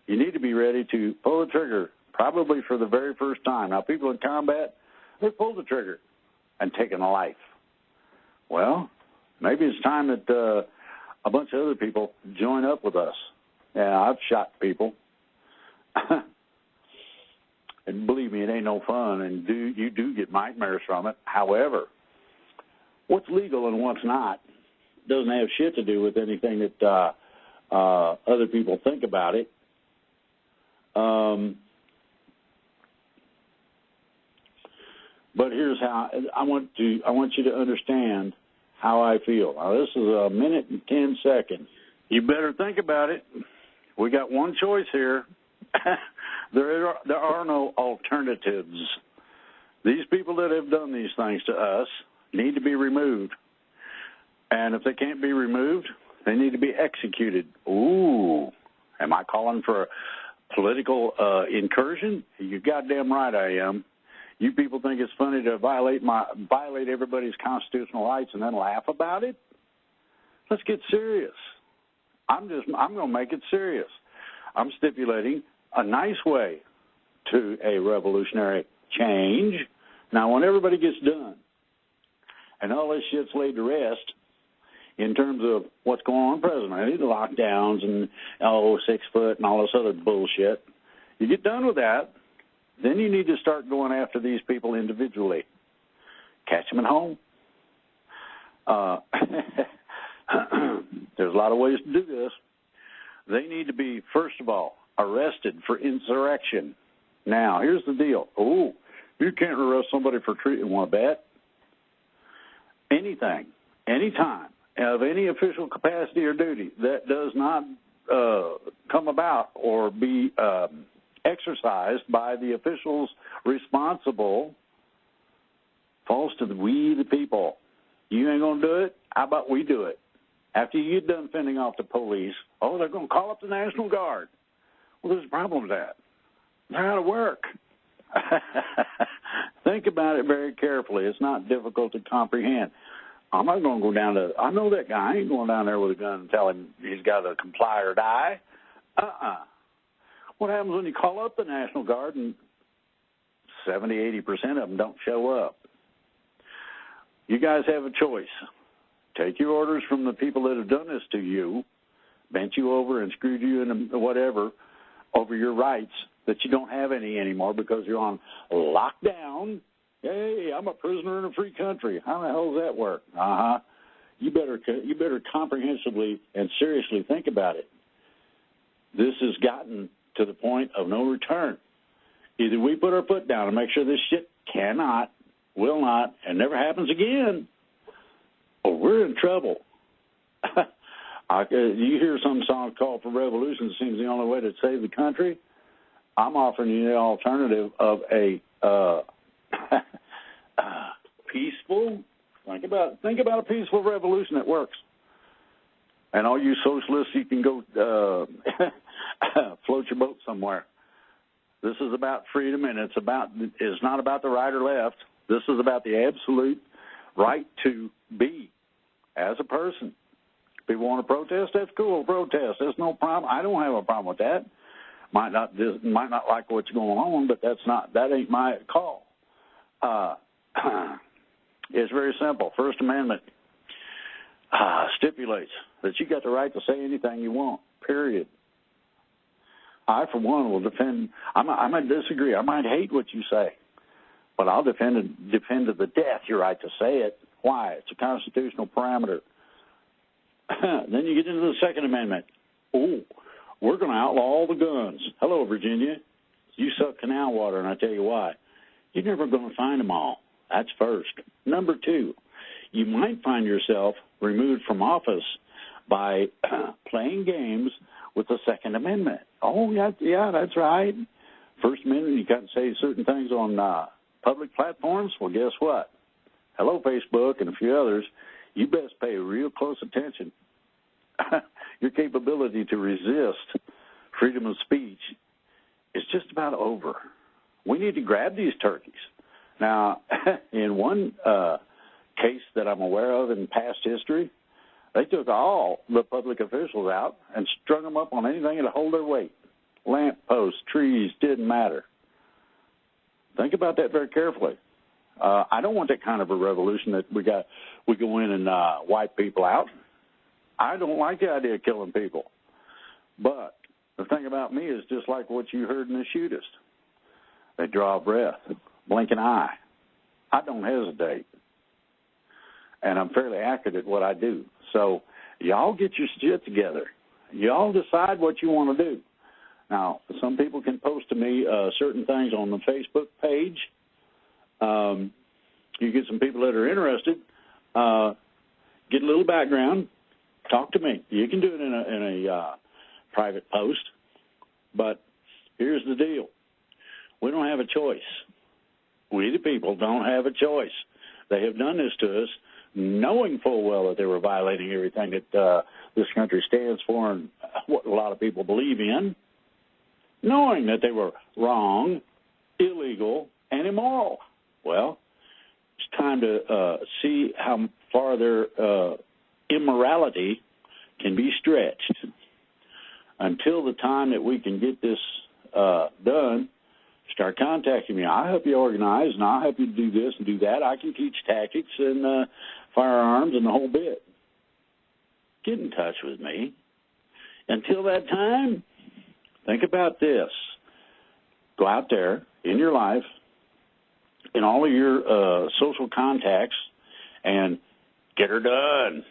you need to be ready to pull the trigger, probably for the very first time. Now, people in combat, they pull the trigger and taking a life. Well, maybe it's time that a bunch of other people join up with us. Yeah, I've shot people. And believe me, it ain't no fun, and you do get nightmares from it. However, what's legal and what's not doesn't have shit to do with anything that other people think about it. But here's how I want you to understand how I feel. Now, this is a minute and 10 seconds. You better think about it. We got one choice here. There are no alternatives. These people that have done these things to us need to be removed. And if they can't be removed, they need to be executed. Ooh, am I calling for a political incursion? You're goddamn right I am. You people think it's funny to violate everybody's constitutional rights and then laugh about it? Let's get serious. I'm going to make it serious. I'm stipulating a nice way to a revolutionary change. Now, when everybody gets done and all this shit's laid to rest in terms of what's going on presently, the lockdowns and 6 foot and all this other bullshit, you get done with that, then you need to start going after these people individually. Catch them at home. There's a lot of ways to do this. They need to be, first of all, arrested for insurrection. Now, here's the deal. Oh, you can't arrest somebody for treating one bet. Anything, anytime, of any official capacity or duty that does not come about or be exercised by the officials responsible falls to we the people. You ain't going to do it? How about we do it? After you get done fending off the police, oh, they're going to call up the National Guard. Well, there's a problem with that. They're out of work. Think about it very carefully. It's not difficult to comprehend. I'm not going to go down to, I know that guy. I ain't going down there with a gun and tell him he's got to comply or die. What happens when you call up the National Guard and 70, 80% of them don't show up? You guys have a choice. Take your orders from the people that have done this to you, bent you over and screwed you into whatever over your rights that you don't have any anymore because you're on lockdown. Hey, I'm a prisoner in a free country. How the hell does that work? You better comprehensively and seriously think about it. This has gotten to the point of no return. Either we put our foot down and make sure this shit cannot, will not, and never happens again, or we're in trouble. You hear some song called for revolution. It seems the only way to save the country. I'm offering you the alternative of a peaceful. Think about a peaceful revolution that works. And all you socialists, you can go float your boat somewhere. This is about freedom, and it's not about the right or left. This is about the absolute right to be as a person. People want to protest, that's cool. Protest, that's no problem. I don't have a problem with that. Might not like what's going on, but that ain't my call. It's very simple. First Amendment stipulates that you got the right to say anything you want, period. I, for one, will defend. I might disagree. I might hate what you say, but I'll defend to the death your right to say it. Why? It's a constitutional parameter. Then you get into the Second Amendment. Oh, we're going to outlaw all the guns. Hello, Virginia. You suck canal water, and I tell you why. You're never going to find them all. That's first. Number two, you might find yourself removed from office by playing games with the Second Amendment. Oh, yeah, that's right. First Amendment, you can't say certain things on public platforms. Well, guess what? Hello, Facebook and a few others. You best pay real close attention. Your capability to resist freedom of speech is just about over. We need to grab these turkeys. Now, in one case that I'm aware of in past history, they took all the public officials out and strung them up on anything that hold their weight. Lamp posts, trees, didn't matter. Think about that very carefully. I don't want that kind of a revolution that we go in and wipe people out. I don't like the idea of killing people. But the thing about me is just like what you heard in the shootist. They draw a breath, blink an eye. I don't hesitate. And I'm fairly accurate at what I do. So y'all get your shit together. Y'all decide what you want to do. Now, some people can post to me certain things on the Facebook page. You get some people that are interested. Get a little background. Talk to me. You can do it in a private post. But here's the deal. We don't have a choice. We, the people, don't have a choice. They have done this to us, knowing full well that they were violating everything that this country stands for and what a lot of people believe in, knowing that they were wrong, illegal, and immoral. Well, it's time to see how far their immorality can be stretched. Until the time that we can get this done, start contacting me. I'll help you organize, and I'll help you do this and do that. I can teach tactics and firearms and the whole bit. Get in touch with me. Until that time, think about this. Go out there in your life, in all of your social contacts, and get her done.